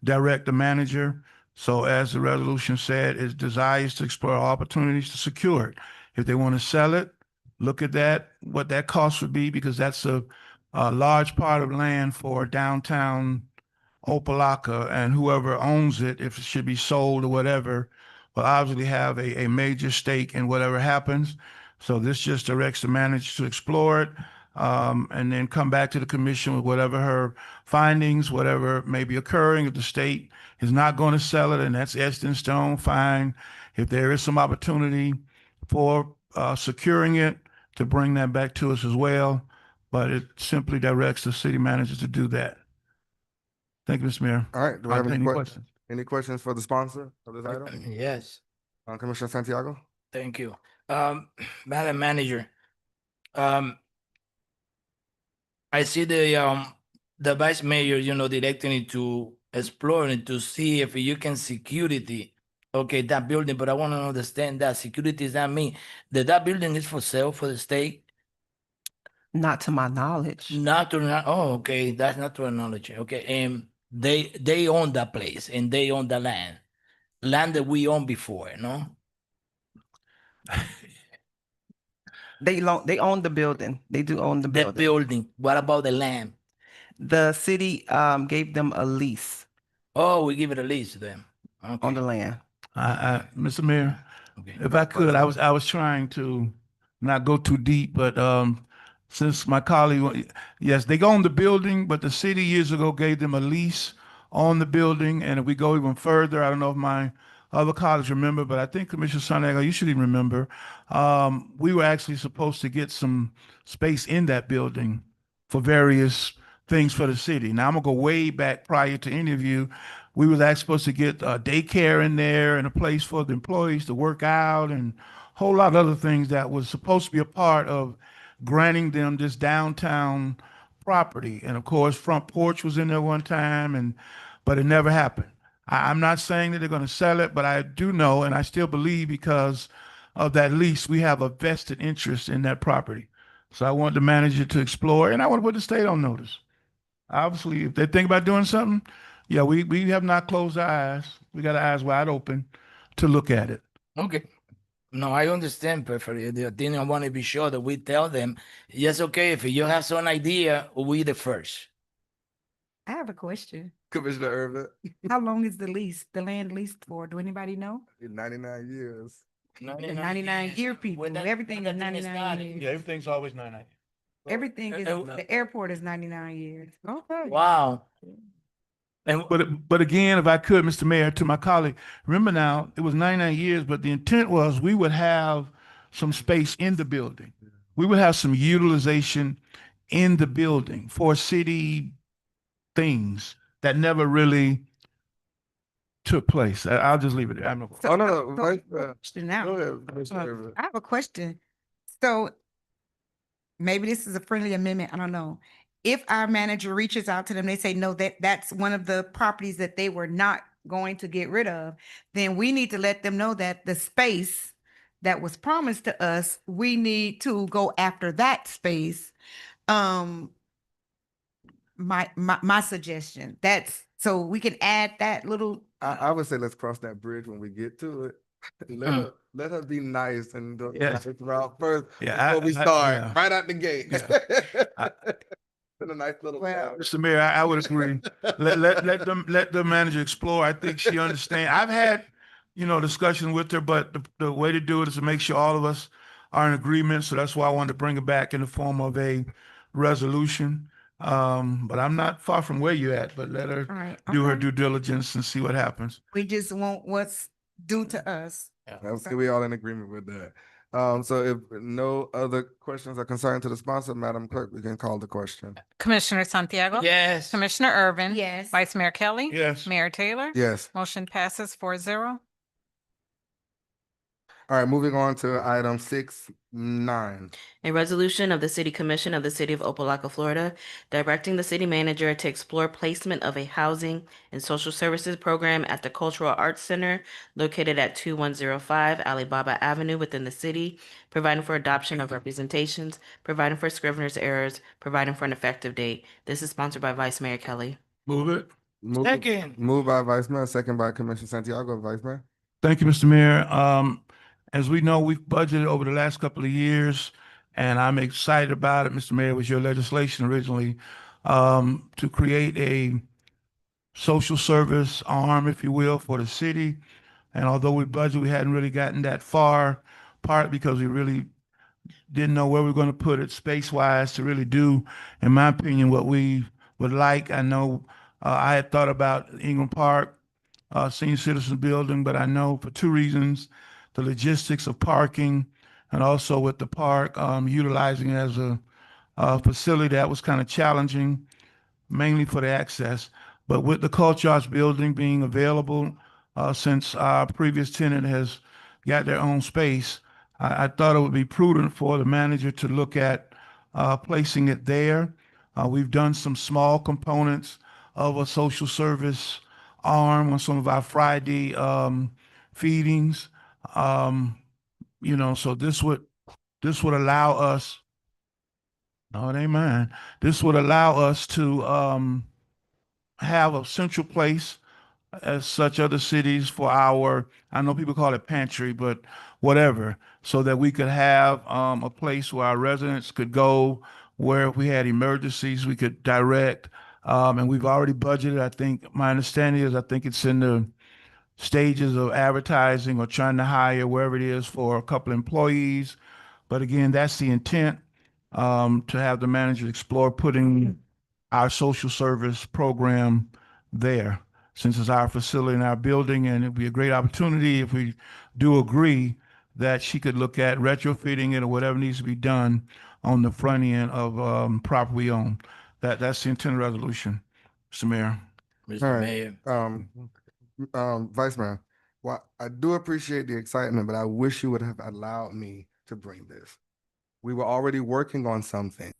direct the manager. So as the resolution said, it desires to explore opportunities to secure it. If they want to sell it, look at that, what that cost would be, because that's a large part of land for downtown Opa-locka, and whoever owns it, if it should be sold or whatever, will obviously have a major stake in whatever happens. So this just directs the manager to explore it, and then come back to the commission with whatever her findings, whatever may be occurring. If the state is not going to sell it and that's etched in stone, fine. If there is some opportunity for securing it, to bring that back to us as well. But it simply directs the city manager to do that. Thank you, Mr. Mayor. All right, do we I'll have take any any questions? Any questions for the sponsor of this item? Yes, Commissioner Santiago? thank you. Madam Manager, I see the vice mayor, directing it to explore and to see if you can security, okay, that building, but I want to understand that security does that mean that building is for sale for the state? Not to my knowledge. Oh, okay, that's not to our knowledge, okay, and they own that place and they own the land that we owned before, no? They own the building. They do own the The building. building, what about the land? The city gave them a lease Oh, we give it a lease to them, on the okay, land. Mr. Mayor, okay. if I could, I was trying to not go too deep, but since my colleague, yes, they own the building, but the city years ago gave them a lease on the building. And if we go even further, I don't know if my other colleagues remember, but I think Commissioner Santiago, you should even remember, we were actually supposed to get some space in that building for various things for the city. Now I'm gonna go way back prior to any of you. We was actually supposed to get daycare in there and a place for the employees to work out and a whole lot of other things that was supposed to be a part of granting them this downtown property. And of course, Front Porch was in there one time, but it never happened. I'm not saying that they're going to sell it, but I do know, and I still believe because of that lease, we have a vested interest in that property. So I want the manager to explore, and I want to put the state on notice. Obviously, if they think about doing something, yeah, we have not closed our eyes. We got our eyes wide open to look at it. Okay. No, I understand perfectly. The thing I want to be sure that we tell them, yes, okay, if you have some idea, we the first. I have a question. Commissioner Irvin, How long is the land leased for? Do anybody know? 99 years. The 99-year people, everything is 99 years. everything's always 99. Everything is, the airport is 99 years. Okay. Wow. And But again, if I could, Mr. Mayor, to my colleague, remember now, it was 99 years, but the intent was we would have some space in the building. We would have some utilization in the building for city things that never really took place. I'll just leave it there. I'm no. Oh, no, Vice, Question now. go ahead, Commissioner Irvin. I have a question. So maybe this is a friendly amendment, I don't know. If our manager reaches out to them, they say, no, that's one of the properties that they were not going to get rid of, then we need to let them know that the space that was promised to us, we need to go after that space. My suggestion, that's, so we can add that little, I would say let's cross that bridge when we get to it. Let her be nice and do Yeah. the route first Yeah, before we I- start, yeah. right out the gate. I- Send a nice little. Well, Mr. Mayor, I would agree. Let the manager explore. I think she understands. I've had, discussion with her, but the way to do it is to make sure all of us are in agreement. So that's why I wanted to bring it back in the form of a resolution. But I'm not far from where you're at, but let her all right, do her okay. due diligence and see what happens. We just want what's due to us. Okay, we all in agreement with that. So if no other questions are concerned to the sponsor, Madam Clerk, we can call the question. Commissioner Santiago? yes. Commissioner Irvin? Yes. Vice Mayor Kelly? Yes. Mayor Taylor? Yes. Motion passes 4-0. All right, moving on to item 6-9. A resolution of the City Commission of the City of Opa-locka, Florida, directing the city manager to explore placement of a housing and social services program at the Cultural Arts Center located at 2105 Alibaba Avenue within the city, providing for adoption of representations, providing for scrivener's errors, providing for an effective date. This is sponsored by Vice Mayor Kelly. Move it. Second. Moved by Vice Mayor, second by Commissioner Santiago. Vice Mayor. Thank you, Mr. Mayor. As we know, we've budgeted over the last couple of years, and I'm excited about it. Mr. Mayor, it was your legislation originally, to create a social service arm, if you will, for the city. And although we budgeted, we hadn't really gotten that far, part because we really didn't know where we were going to put it space-wise to really do, in my opinion, what we would like. I know I had thought about Ingram Park, senior citizen building, but I know for two reasons, the logistics of parking and also with the park, utilizing it as a facility that was kind of challenging, mainly for the access. But with the Culture Arts building being available, since our previous tenant has got their own space, I thought it would be prudent for the manager to look at placing it there. We've done some small components of a social service arm on some of our Friday feedings. So this would allow us. No, it ain't mine. This would allow us to have a central place as such other cities for our, I know people call it pantry, but whatever, so that we could have a place where our residents could go, where if we had emergencies, we could direct. And we've already budgeted, I think, my understanding is, I think it's in the stages of advertising or trying to hire, wherever it is, for a couple employees. But again, that's the intent, to have the manager explore putting our social service program there, since it's our facility and our building, and it'd be a great opportunity if we do agree that she could look at retrofitting it or whatever needs to be done on the front end of property we own. That's the intent of the resolution, Mr. Mayor. All Mr. right. Mayor. Vice Mayor, well, I do appreciate the excitement, but I wish you would have allowed me to bring this. We were already working on something.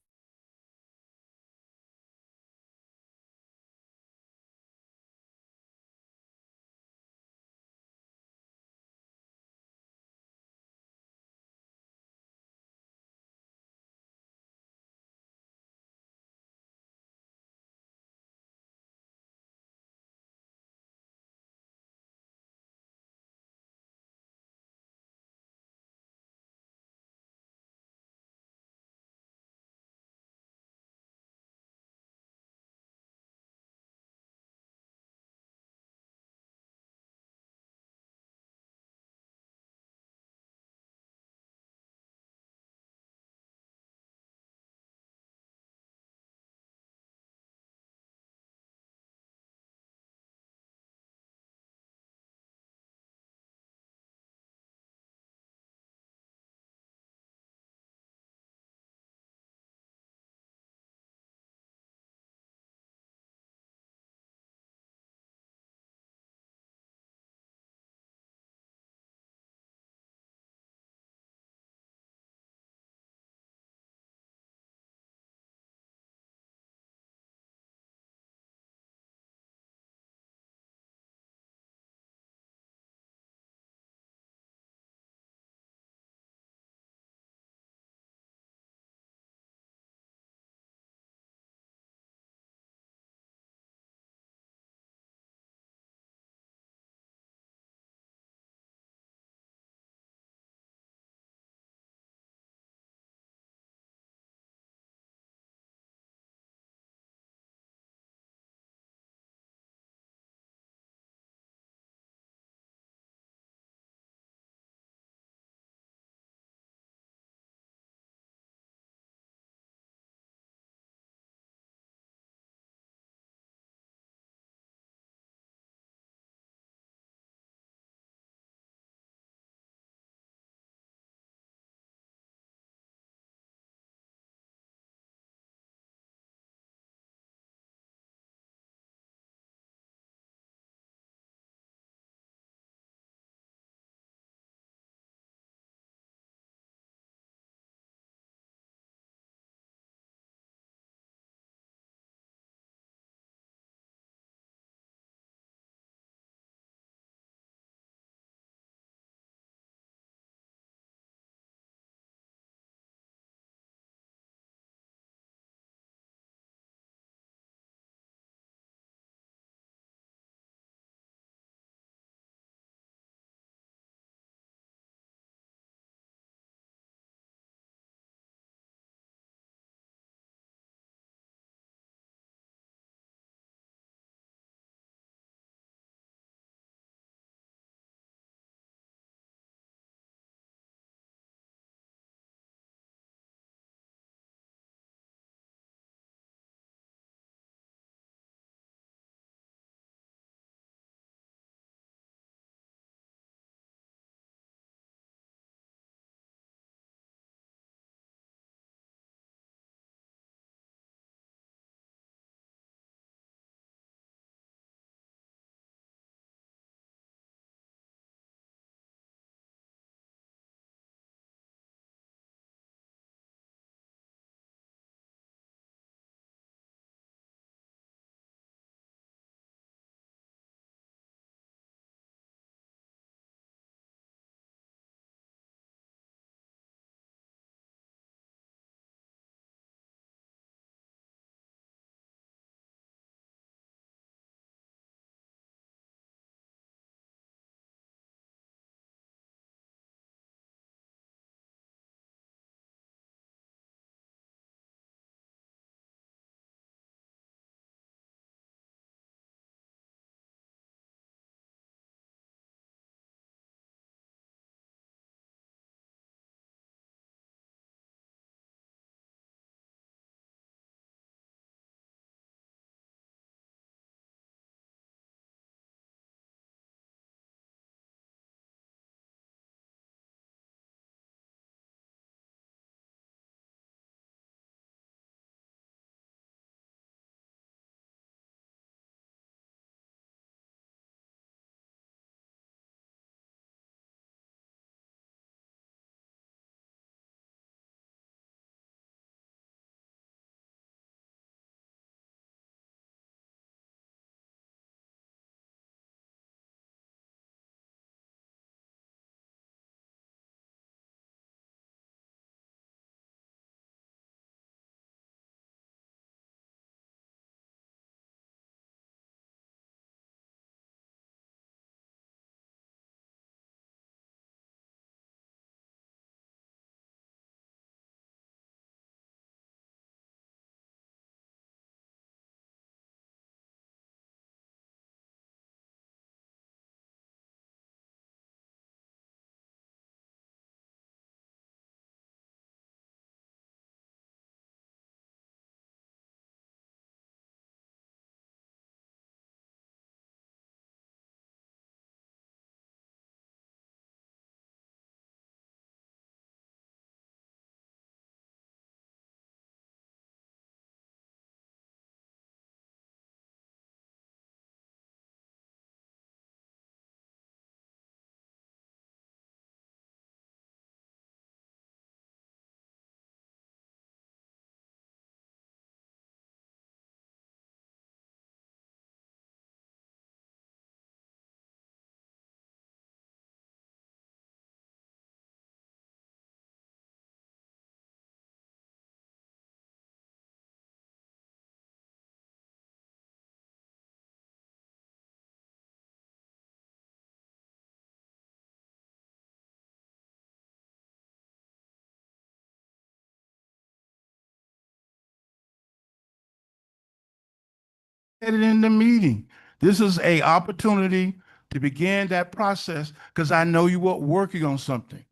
said it in the meeting. This is a opportunity to begin that process because I know you were working on something.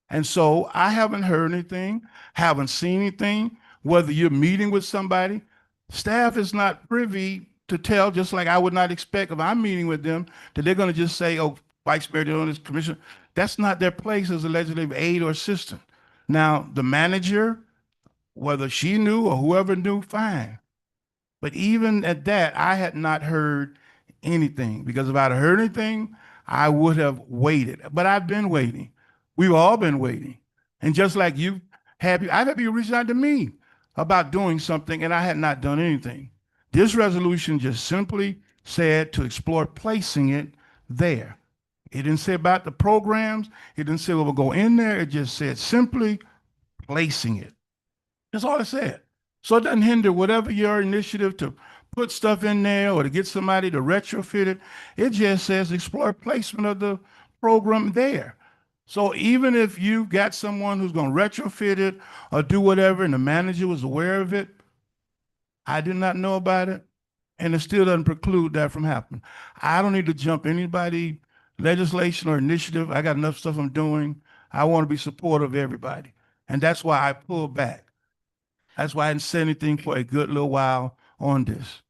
And so I haven't heard anything, haven't seen anything, whether you're meeting with somebody. Staff is not privy to tell, just like I would not expect if I'm meeting with them, that they're going to just say, oh, Vice Mayor, they're on this commission. That's not their place as a legislative aide or assistant. Now, the manager, whether she knew or whoever knew, fine. But even at that, I had not heard anything because if I'd heard anything, I would have waited. But I've been waiting. We've all been waiting. And just like you I've had people reach out to me about doing something and I had not done anything. This resolution just simply said to explore placing it there. It didn't say about the programs. It didn't say we will go in there. It just said simply placing it. That's all it said. So it doesn't hinder whatever your initiative to put stuff in there or to get somebody to retrofit it. It just says explore placement of the program there. So even if you've got someone who's going to retrofit it or do whatever and the manager was aware of it, I did not know about it, and it still doesn't preclude that from happening. I don't need to jump anybody legislation or initiative. I got enough stuff I'm doing. I want to be supportive of everybody. And that's why I pulled back. That's why I didn't say anything for a good little while on this.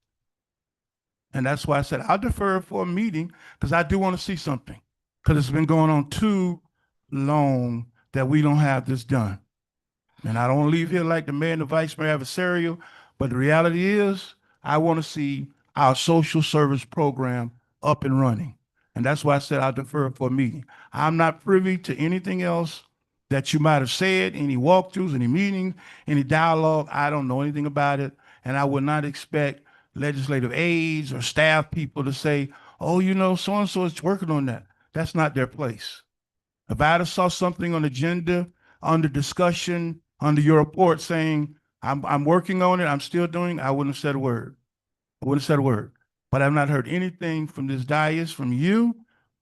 And that's why I said I'll defer for a meeting because I do want to see something. Because it's been going on too long that we don't have this done. And I don't want to leave here like the mayor and the vice mayor adversarial, but the reality is I want to see our social service program up and running. And that's why I said I'll defer for a meeting. I'm not privy to anything else that you might have said, any walkthroughs, any meetings, any dialogue. I don't know anything about it. And I would not expect legislative aides or staff people to say, oh, you know, so-and-so is working on that. That's not their place. If I had saw something on the agenda, under discussion, under your report saying, I'm working on it, I'm still doing, I wouldn't have said a word. I wouldn't have said a word. But I've not heard anything from this dais, from you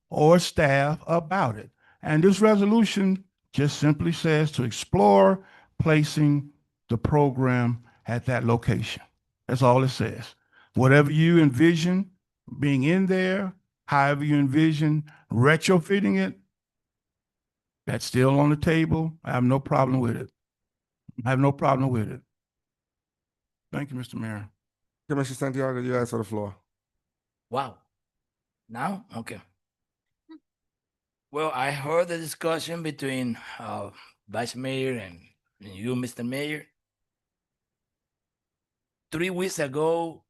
or staff about it. And this resolution just simply says to explore placing the program at that location. That's all it says. Whatever you envision being in there, however you envision retrofitting it, that's still on the table. I have no problem with it. I have no problem with it. Thank you, Mr. Mayor. Commissioner Santiago, you ask for the floor. Wow. Now? Okay. Well, I heard the discussion between Vice Mayor and you, Mr. Mayor. 3 weeks ago,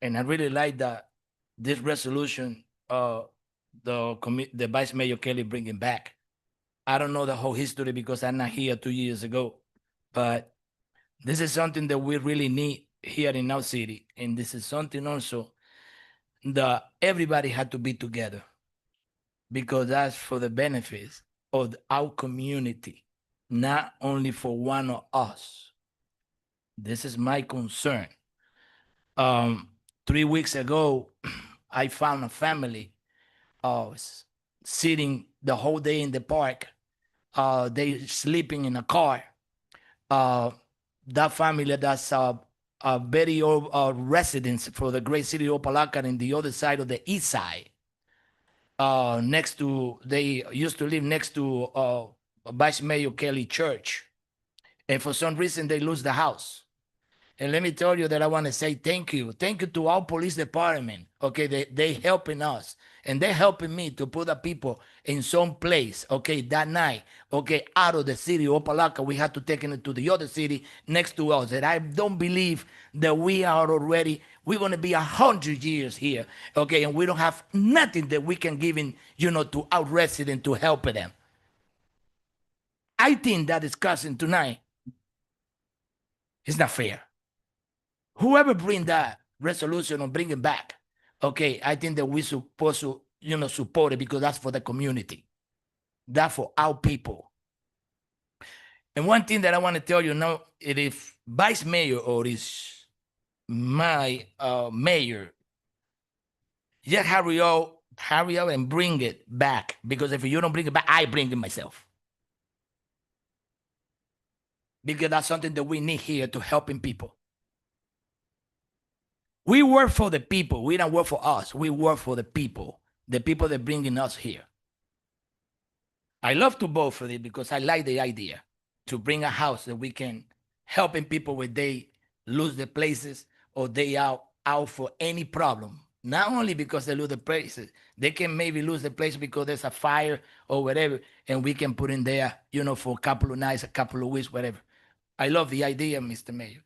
and I really like that this resolution, the Vice Mayor Kelly bringing back. I don't know the whole history because I'm not here 2 years ago, but this is something that we really need here in our city. And this is something also that everybody had to be together because that's for the benefits of our community, not only for one of us. This is my concern. 3 weeks ago, I found a family sitting the whole day in the park. They sleeping in a car. That family, that's a very old residence for the great city of Opa-locka in the other side of the east side. Next to, they used to live next to Vice Mayor Kelly Church. And for some reason, they lose the house. And let me tell you that I want to say thank you. Thank you to our police department. Okay, they helping us. And they're helping me to put the people in some place, okay, that night, okay, out of the city of Opa-locka. We had to take it to the other city next to us. And I don't believe that we are already, we're going to be 100 years here, okay, and we don't have nothing that we can give in, you know, to our residents to help them. I think that discussion tonight is not fair. Whoever bring that resolution or bring it back, okay, I think that we're supposed to, you know, support it because that's for the community. That's for our people. And one thing that I want to tell you now, if Vice Mayor or is my mayor, just hurry up and bring it back. Because if you don't bring it back, I bring it myself. Because that's something that we need here to helping people. We work for the people. We don't work for us. We work for the people that bringing us here. I love to vote for it because I like the idea to bring a house that we can helping people when they lose their places or they out for any problem. Not only because they lose the places, they can maybe lose the place because there's a fire or whatever, and we can put in there, for a couple of nights, a couple of weeks, whatever. I love the idea, Mr. Mayor.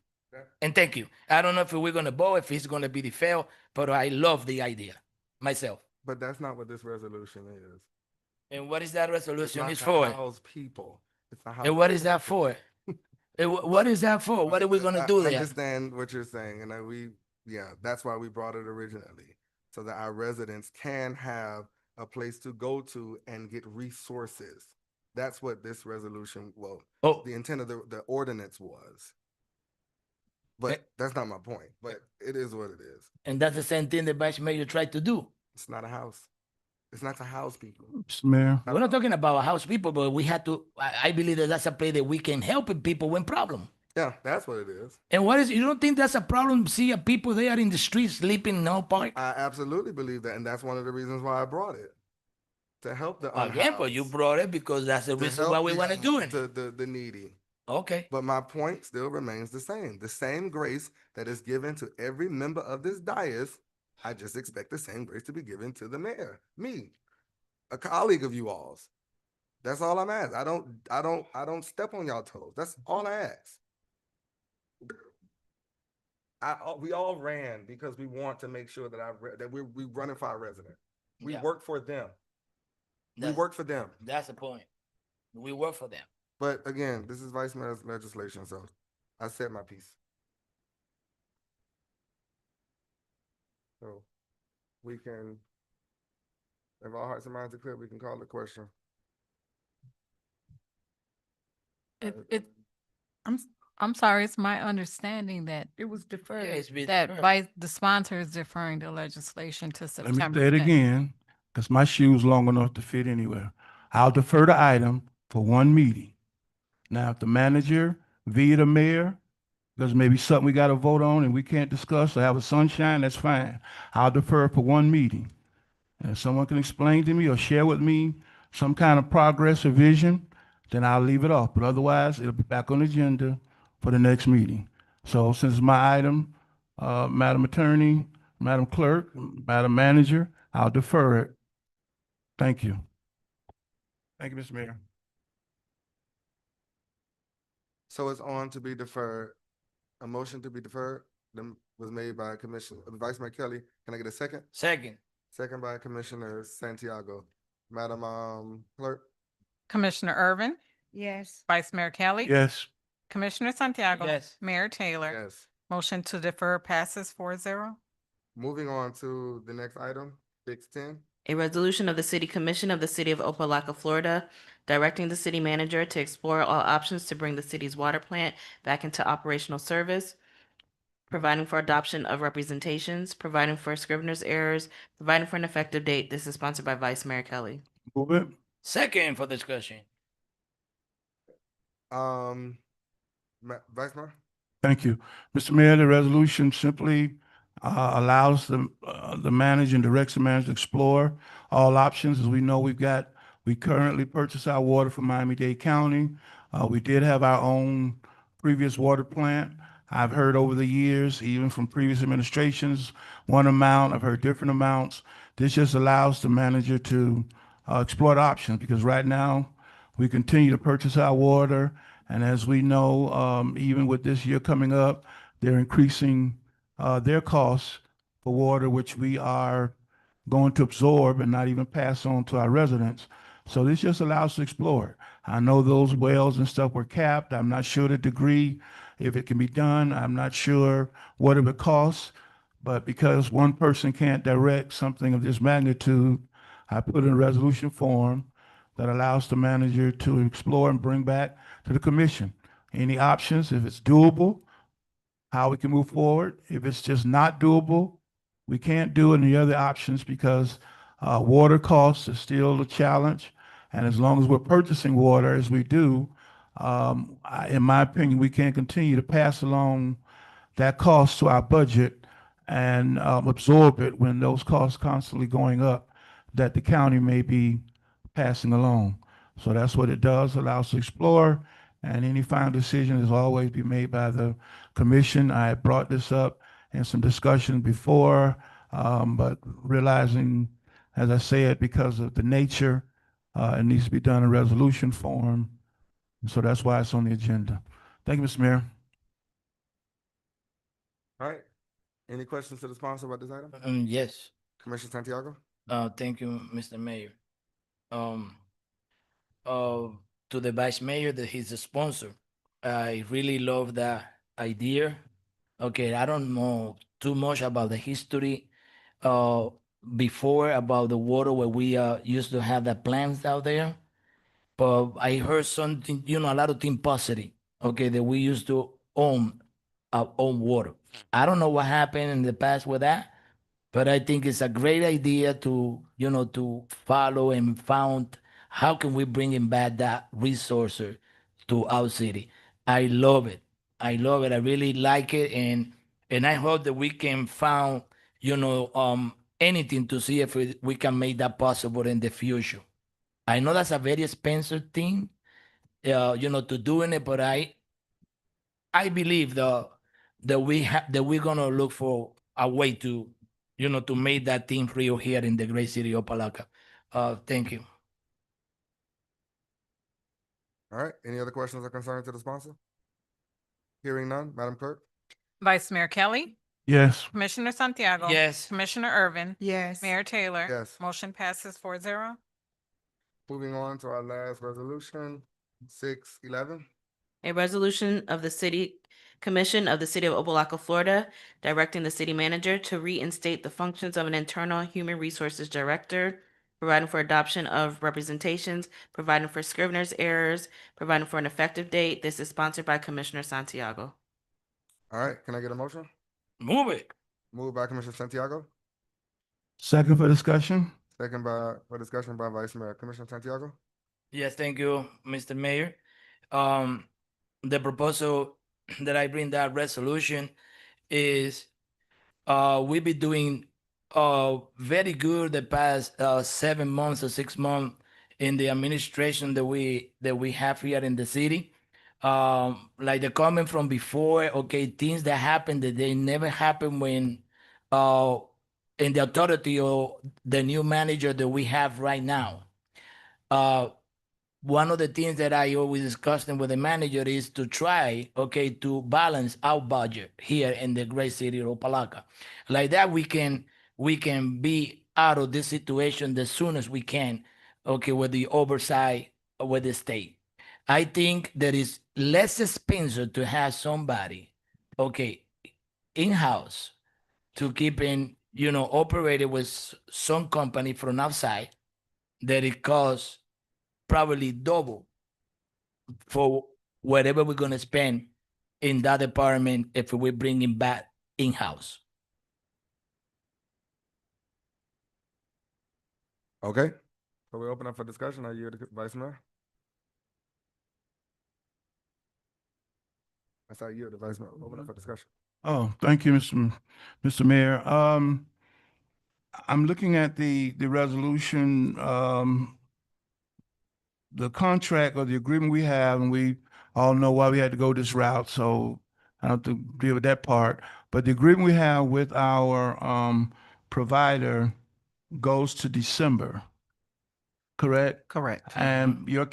And thank you. I don't know if we're gonna vote, if it's gonna be the fail, but I love the idea myself. But that's not what this resolution is. And what is that It's resolution not is to for? house people. It's to house. And what is that for? What is that for? What are we gonna do I there? understand what you're saying, and that's why we brought it originally, so that our residents can have a place to go to and get resources. That's what this resolution, Oh, the intent of the ordinance was. But that's not my point, but it is what it is. and that's the same thing the vice mayor tried to do. It's not a house. It's not to house people. Mr. Mayor, We're not talking about house people, but we had to. I believe that that's a place that we can help people when problem. Yeah, that's what it is. And what is? You don't think that's a problem? See people there in the streets sleeping in no park. I absolutely believe that, and that's one of the reasons why I brought it. To help the Again, but you unhoused, brought it because that's the to reason help why we want to do it. the needy. Okay. But my point still remains the same. The same grace that is given to every member of this dais, I just expect the same grace to be given to the mayor, me, a colleague of you all's. That's all I'm asking. I don't step on y'all toes. That's all I ask. We all ran because we want to make sure that we running for our resident. We Yeah. work for them. We That's- work for them. That's the point. We work for them. But again, this is vice mayor's legislation, so I said my piece. So we can, if our hearts and minds are clear, we can call the question. I'm sorry, it's my understanding that It was Yeah, deferred. it's been that deferred. the sponsor is deferring the legislation to let September. me say it 10th. again, because my shoe's long enough to fit anywhere. I'll defer the item for one meeting. Now, if the manager via the mayor, there's maybe something we got to vote on and we can't discuss or have a sunshine, that's fine. I'll defer for one meeting. And if someone can explain to me or share with me some kind of progress or vision, then I'll leave it off. But otherwise, it'll be back on the agenda for the next meeting. So since it's my item, Madam Attorney, Madam Clerk, Madam Manager, I'll defer it. Thank you. Thank you, Mr. Mayor. So it's on to be deferred. A motion to be deferred was made by Vice Mayor Kelly. Can I get a second? Second. Second by Commissioner Santiago. Madam Clerk? Commissioner Irvin, Yes. Vice Mayor Kelly. Yes. Commissioner Santiago. Yes. Mayor Taylor. Yes. Motion to defer passes 4-0. Moving on to the next item, 610. A resolution of the City Commission of the City of Opa-locka, Florida, directing the city manager to explore all options to bring the city's water plant back into operational service, providing for adoption of representations, providing for scrivener's errors, providing for an effective date. This is sponsored by Vice Mayor Kelly. Move it. Second for discussion. Vice Mayor? Thank you. Mr. Mayor, the resolution simply allows the manager and directs the manager to explore all options. As we know, we currently purchase our water from Miami-Dade County. We did have our own previous water plant. I've heard over the years, even from previous administrations, one amount, I've heard different amounts. This just allows the manager to explore the options, because right now, we continue to purchase our water. And as we know, even with this year coming up, they're increasing their costs for water, which we are going to absorb and not even pass on to our residents. So this just allows us to explore. I know those wells and stuff were capped. I'm not sure the degree, if it can be done. I'm not sure what it would cost. But because one person can't direct something of this magnitude, I put in a resolution form that allows the manager to explore and bring back to the commission any options, if it's doable, how we can move forward. If it's just not doable, we can't do any other options, because water costs is still a challenge. And as long as we're purchasing water as we do, in my opinion, we can't continue to pass along that cost to our budget and absorb it when those costs constantly going up that the county may be passing along. So that's what it does, allows to explore, and any final decision is always be made by the commission. I had brought this up in some discussion before, but realizing, as I said, because of the nature, it needs to be done in resolution form. So that's why it's on the agenda. Thank you, Mr. Mayor. All right. Any questions to the sponsor about this item? Yes. Commissioner Santiago? Thank you, Mr. Mayor. Um, uh, to the vice mayor that he's a sponsor. I really love that idea. Okay, I don't know too much about the history uh before about the water where we used to have the plants out there, but I heard something, a lot of things positive. Okay, that we used to own our own water. I don't know what happened in the past with that, but I think it's a great idea to, to follow and found how can we bring in back that resource to our city. I love it. I love it. I really like it, and I hope that we can find, anything to see if we can make that possible in the future. I know that's a very expensive thing, to doing it, but I believe that we're gonna look for a way to, to make that thing real here in the great city of Opa-locka. Thank you. All right. Any other questions or concerns to the sponsor? Hearing none, Madam Clerk? Vice Mayor Kelly, Yes. Commissioner Santiago. Yes. Commissioner Irvin. Yes. Mayor Taylor. Yes. Motion passes 4-0. Moving on to our last resolution, 611. A resolution of the City Commission of the City of Opa-locka, Florida, directing the city manager to reinstate the functions of an internal human resources director, providing for adoption of representations, providing for scrivener's errors, providing for an effective date. This is sponsored by Commissioner Santiago. All right. Can I get a motion? Move it. Moved by Commissioner Santiago, Second for discussion? second for discussion by Vice Mayor. Commissioner Santiago? Yes, thank you, Mr. Mayor. Um, the proposal that I bring that resolution is we've been doing very good the past 7 months or 6 months in the administration that we have here in the city. Like the comment from before, okay, things that happen that they never happen when uh in the authority of the new manager that we have right now. Uh one of the things that I always discussing with the manager is to try, okay, to balance our budget here in the great city of Opa-locka. Like that, we can be out of this situation as soon as we can, okay, with the oversight with the state. I think that is less expensive to have somebody, okay, in-house to keep in, operated with some company from outside that it costs probably double for whatever we're gonna spend in that department if we bring it back in-house. Okay. So we open up for discussion. Are you the Vice Mayor? I thought you were the Vice Mayor. Open up for discussion. Oh, thank you, Mr. Mayor. I'm looking at the resolution, the contract or the agreement we have, and we all know why we had to go this route, so I don't have to deal with that part. But the agreement we have with our provider goes to December, correct? Correct. And your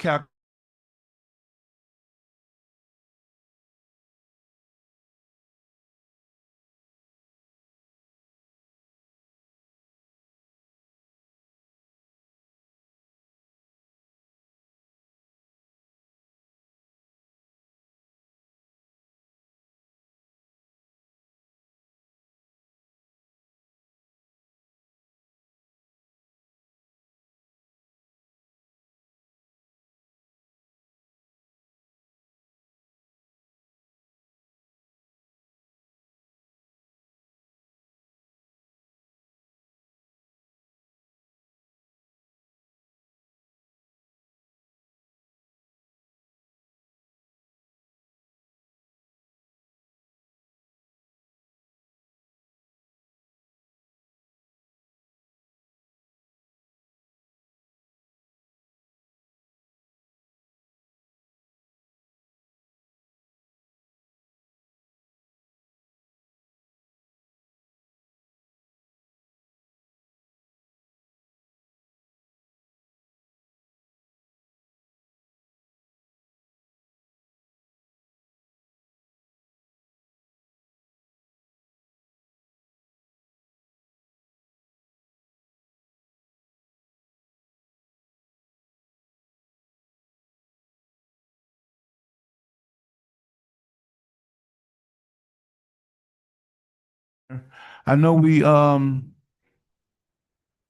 I know we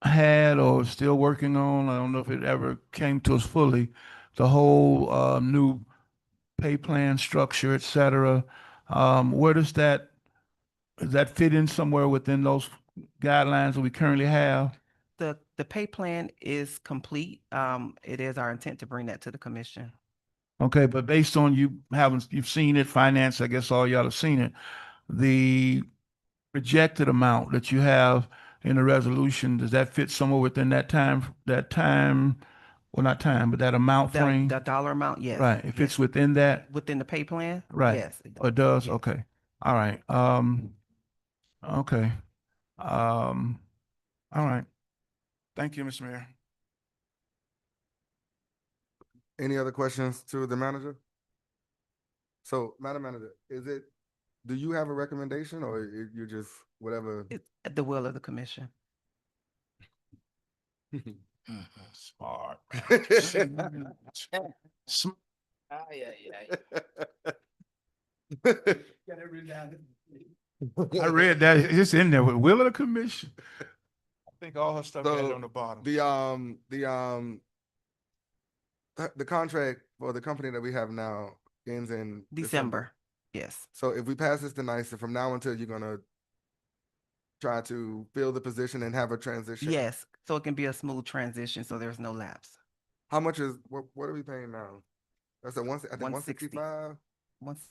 had or still working on, I don't know if it ever came to us fully, the whole new pay plan structure, et cetera. Where does that fit in somewhere within those guidelines that we currently have? The pay plan is complete. It is our intent to bring that to the commission. Okay, but based on you've seen it, finance, I guess all y'all have seen it. The projected amount that you have in the resolution, does that fit somewhere within well, not time, but that amount frame? The dollar amount, yes. Right, if it's yes. within that, Within the pay plan? right. Yes. Oh, it does? Yes. Okay. All right. Okay. All right. Thank you, Mr. Mayor. Any other questions to the manager? So, Madam Manager, do you have a recommendation or you just whatever? It's at the will of the commission. Smart. I read that. It's in there with will of the commission. I think all her stuff had it on the bottom. The contract for the company that we have now ends in December. Yes. So if we pass this tonight, so from now until you're gonna try to fill the position and have a transition. Yes. So it can be a smooth transition, so there's no lapse. How much is what are we paying now? That's I think 160. 165. Once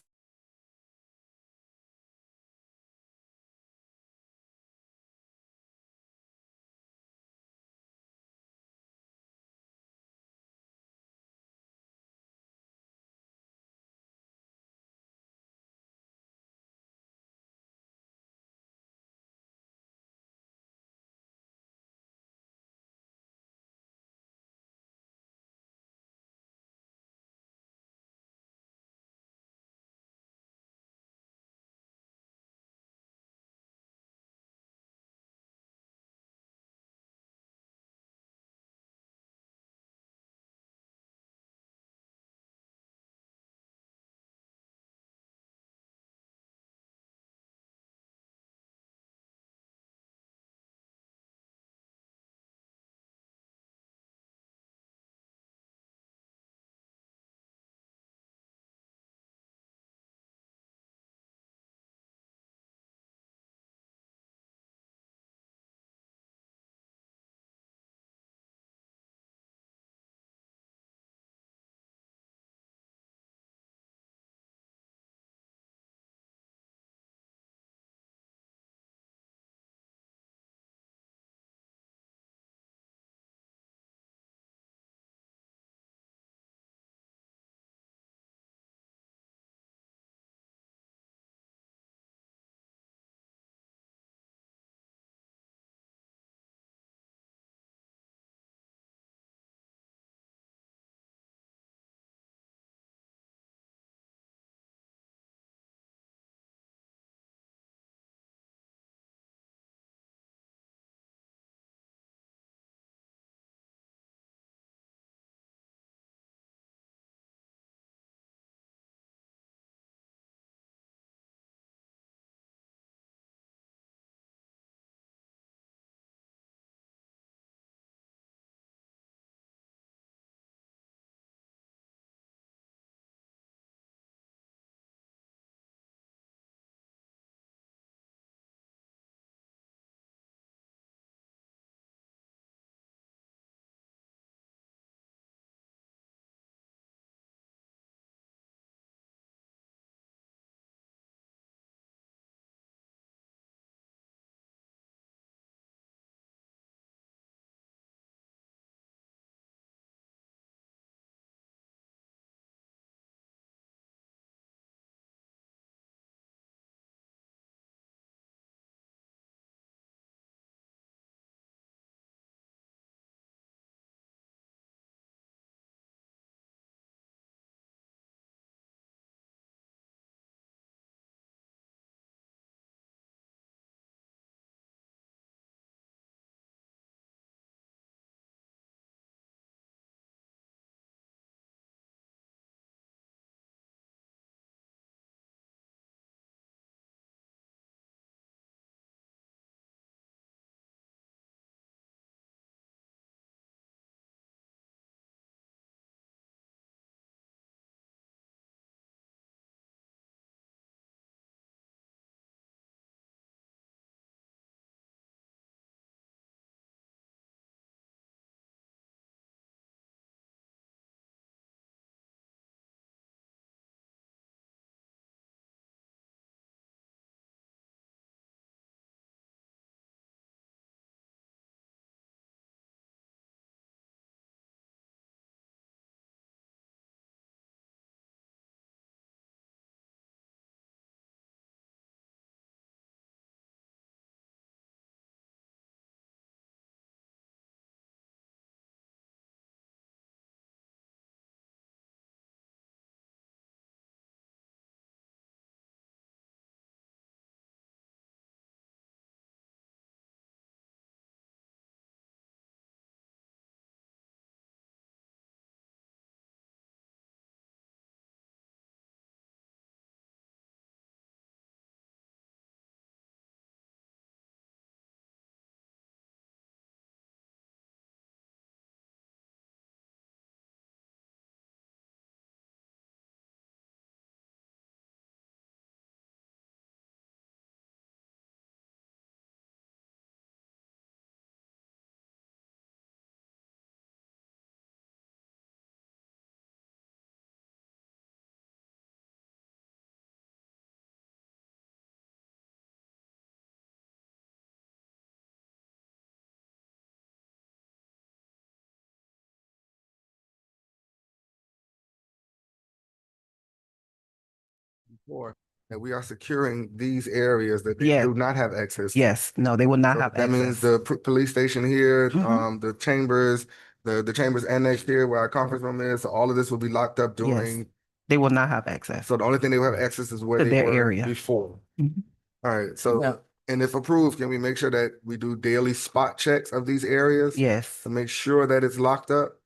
before, that we are securing these areas that they Yes. do not have access to. Yes, no, they will not So have that means access. the police station here, Mhm. the chambers, the chambers annexed here where our conference room is, so all of this will be locked up during. They will not have access. So the only thing they will have access is where To they their were area. before. Mhm. All right, so, Yeah. and if approved, can we make sure that we do daily spot checks of these areas? Yes, To make sure that it's locked up?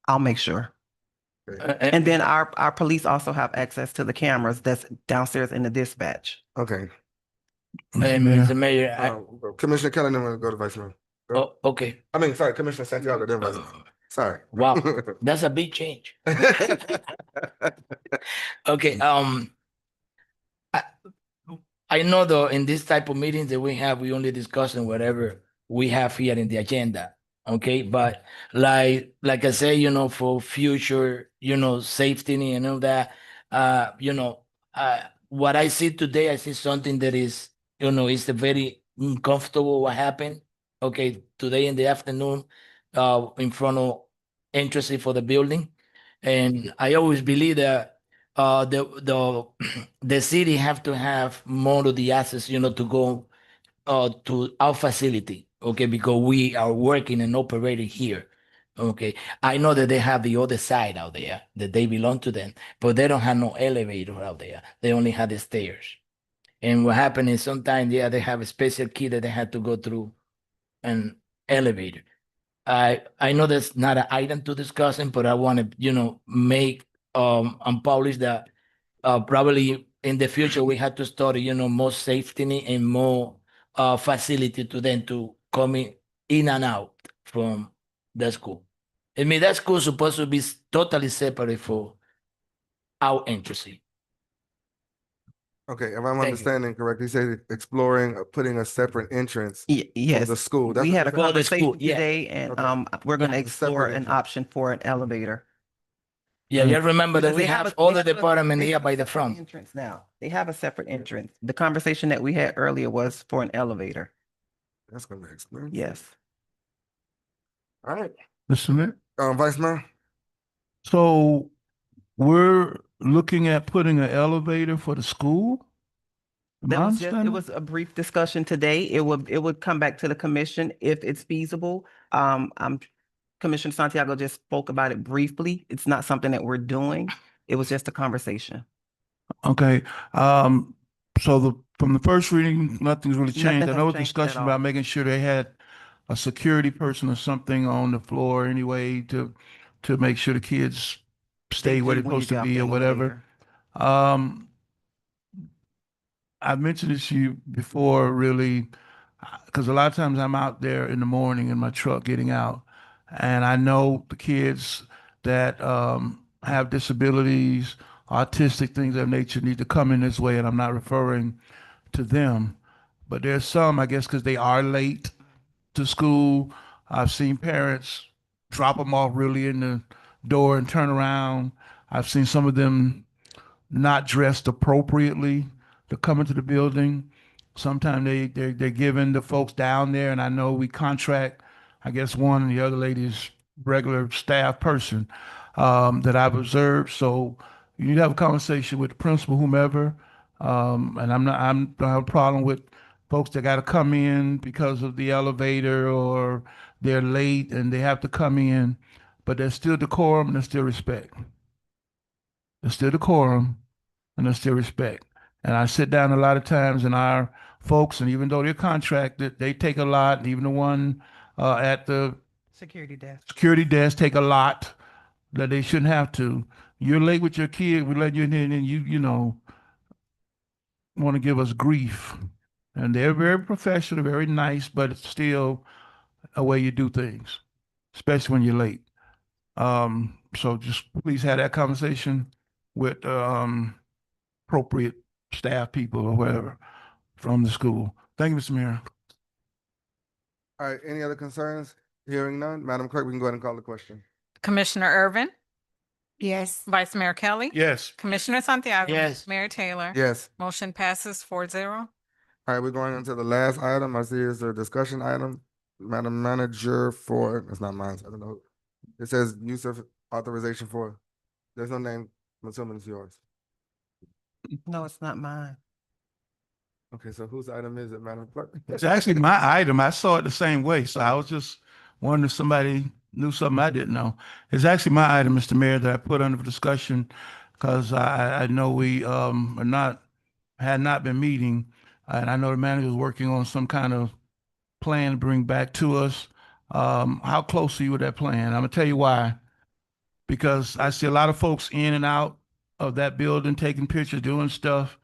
I'll make sure. And then our police also have access to the cameras that's downstairs in the dispatch. Okay, Mr. Mayor, Commissioner Kelly, then we'll go to Vice Mayor. oh, okay. I mean, sorry, Commissioner Santiago, then Vice Mayor. Sorry. Wow, that's a big change. Okay, I, I know though, in this type of meetings that we have, we only discussing whatever we have here in the agenda. Okay, but like I say, for future, safety and all that, what I see today, I see something that is, is very uncomfortable what happened. Okay, today in the afternoon, in front of entrance for the building. And I always believe that the the city have to have more of the access, to go to our facility, okay, because we are working and operating here. Okay, I know that they have the other side out there that they belong to them, but they don't have no elevator out there. They only have the stairs. And what happened is sometimes, yeah, they have a special key that they had to go through an elevator. I know that's not an item to discussing, but I want to, make and publish that probably in the future we have to study, more safety and more facility to them to coming in and out from the school. I mean, that school is supposed to be totally separate for our entry. Okay, if I'm Thank you. understanding correctly, you said exploring, putting a separate entrance from Yes, the school. That's we what had you a said? For the school, conversation yeah. today and Okay. we're gonna Yeah, a explore separate an entrance. option for an elevator. Yeah, you remember that Because we they have a- all they the have a- department they here have a by the separate front. Entrance now. They have a separate entrance. The conversation that we had earlier was for an elevator. That's gonna be expensive. Yes. All right, Mr. Mayor. Vice Mayor? So we're looking at putting an elevator for the school? Am That I was just, it understanding? was a brief discussion today. It would come back to the commission if it's feasible. Commissioner Santiago just spoke about it briefly. It's not something that we're doing. It was just a conversation. Okay, from the first reading, nothing's really changed. Nothing I has know a changed at discussion all. about making sure they had a security person or something on the floor anyway to make sure the kids stay where they're do when you supposed to get off be the or whatever. elevator. I mentioned this to you before, really, because a lot of times I'm out there in the morning in my truck getting out, and I know the kids that have disabilities, autistic things of that nature need to come in this way, and I'm not referring to them, but there's some, I guess, because they are late to school. I've seen parents drop them off really in the door and turn around. I've seen some of them not dressed appropriately to come into the building. Sometimes they're giving the folks down there, and I know we contract, I guess one and the other lady's regular staff person that I've observed. So you need to have a conversation with the principal, whomever. And I'm don't have a problem with folks that got to come in because of the elevator or they're late and they have to come in, but there's still decorum and there's still respect. There's still decorum and there's still respect. And I sit down a lot of times and our folks, and even though they're contracted, they take a lot. And even the one at the Security desk. security desk take a lot that they shouldn't have to. You're late with your kid, we let you in and you want to give us grief. And they're very professional, very nice, but it's still a way you do things, especially when you're late. So just please have that conversation with appropriate staff people or whatever from the school. Thank you, Mr. Mayor. All right, any other concerns? Hearing none, Madam Clerk, we can go ahead and call the question. Commissioner Irvin, Yes. Vice Mayor Kelly. Yes. Commissioner Santiago. Yes. Mayor Taylor. Yes. Motion passes 4-0. All right, we're going into the last item. I see it's a discussion item. Madam Manager for, it's not mine, so I don't know. It says use of authorization for, there's no name, I'm assuming it's yours. No, it's not mine. Okay, so whose item is it, Madam Clerk? It's actually my item. I saw it the same way, so I was just wondering if somebody knew something I didn't know. It's actually my item, Mr. Mayor, that I put under discussion because I know we had not been meeting, and I know the manager was working on some kind of plan to bring back to us. How close are you with that plan? I'm gonna tell you why. Because I see a lot of folks in and out of that building, taking pictures, doing stuff.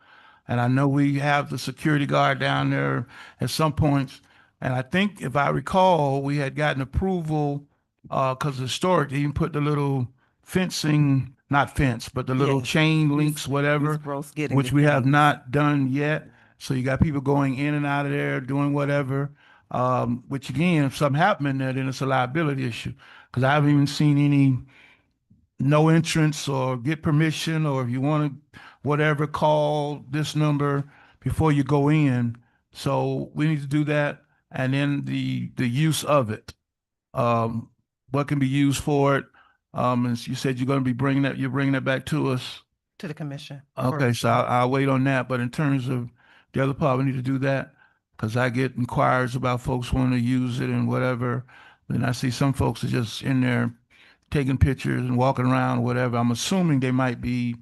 And I know we have the security guard down there at some points. And I think if I recall, we had gotten approval, because historic, they even put the little fencing, not fence, but the little Yes. chain Ms. links, whatever, Gross getting which the we have chains. not done yet. So you got people going in and out of there, doing whatever. Which again, if something happened in there, then it's a liability issue. Because I haven't even seen any no entrance or get permission, or if you want to, whatever, call this number before you go in. So we need to do that. And then the use of it, um, what can be used for it. As you said, you're bringing that back to us. To the commission. Okay, so I'll wait on that. But in terms of the other part, we need to do that because I get inquiries about folks wanting to use it and whatever. Then I see some folks are just in there taking pictures and walking around or whatever. I'm assuming they might be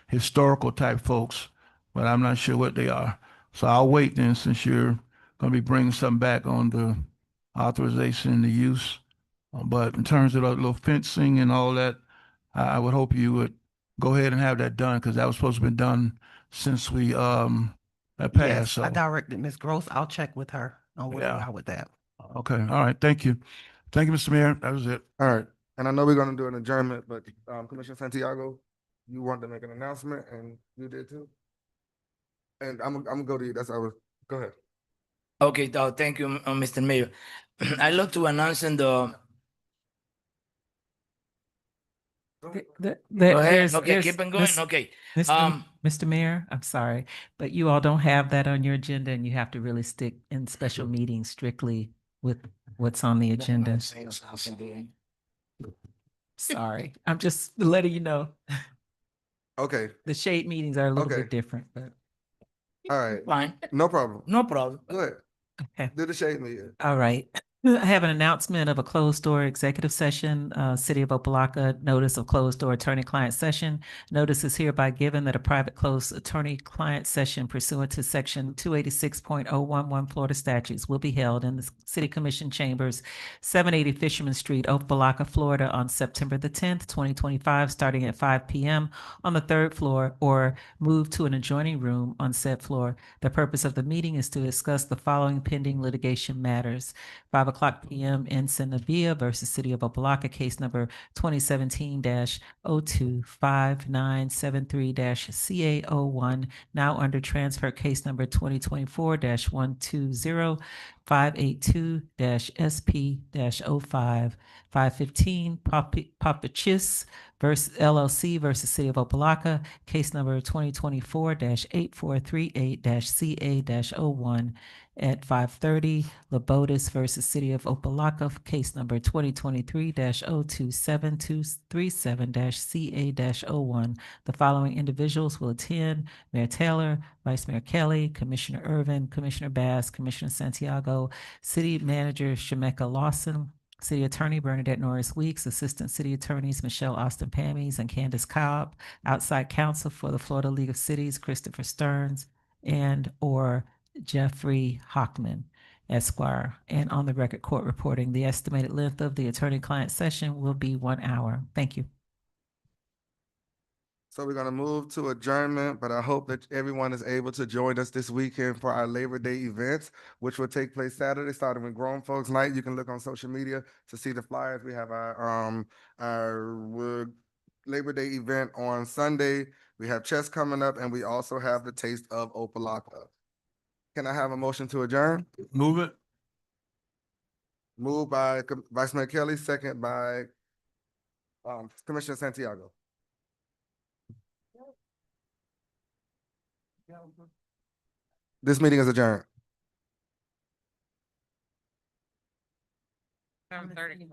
historical type folks, but I'm not sure what they are. So I'll wait then, since you're going to be bringing something back on the authorization and the use. But in terms of the little fencing and all that, I would hope you would go ahead and have that done because that was supposed to be done since we that passed. Yes, So I directed Ms. Gross. I'll check with her on where we Yeah. are with that. okay, all right, thank you, Mr. Mayor. That was it. All right, and I know we're gonna do an adjournment, but Commissioner Santiago, you wanted to make an announcement and you did too? And I'm gonna go to you, go ahead. Okay, thank you, Mr. Mayor. I'd love to announce in the, go ahead, okay, keep on going, okay. Mr. Mayor, I'm sorry, but you all don't have that on your agenda and you have to really stick in special meetings strictly with what's on the agenda. Sorry, I'm just letting you know. Okay, The shade meetings are a little Okay. bit different, but all right, Fine, no problem. no problem. Go ahead, okay. do the shade meeting. All right. I have an announcement of a closed door executive session, City of Opa-locka, notice of closed door attorney-client session. Notice is hereby given that a private closed attorney-client session pursuant to section 286.011 Florida statutes will be held in the City Commission Chambers, 780 Fisherman Street, Opa-locka, Florida, on September the 10th, 2025, starting at 5 p.m. on the third floor, or move to an adjoining room on said floor. The purpose of the meeting is to discuss the following pending litigation matters: 5:00 p.m. Ensign Navia versus City of Opa-locka, case number 2017-025973-CA01, now under transfer, case number 2024-120-582-SP-05. 5:15 Papachis versus LLC versus City of Opa-locka, case number 2024-8438-CA-01. At 5:30, Labotis versus City of Opa-locka, case number 2023-027237-CA-01. The following individuals will attend: Mayor Taylor, Vice Mayor Kelly, Commissioner Irvin, Commissioner Bass, Commissioner Santiago, City Manager Shemeka Lawson, City Attorney Bernadette Norris Weeks, Assistant City Attorneys Michelle Austin Pammies and Candace Cobb, outside counsel for the Florida League of Cities Christopher Stearns and/or Jeffrey Hockman, Esquire. And on the record court reporting, the estimated length of the attorney-client session will be 1 hour. Thank you. So we're gonna move to adjournment, but I hope that everyone is able to join us this weekend for our Labor Day events, which will take place Saturday, starting with Grown Folks Night. You can look on social media to see the flyers. We have our Labor Day event on Sunday. We have chess coming up, and we also have the Taste of Opa-locka. Can I have a motion to adjourn? Move it. Moved by Vice Mayor Kelly, second by Commissioner Santiago. This meeting is adjourned. 7:30.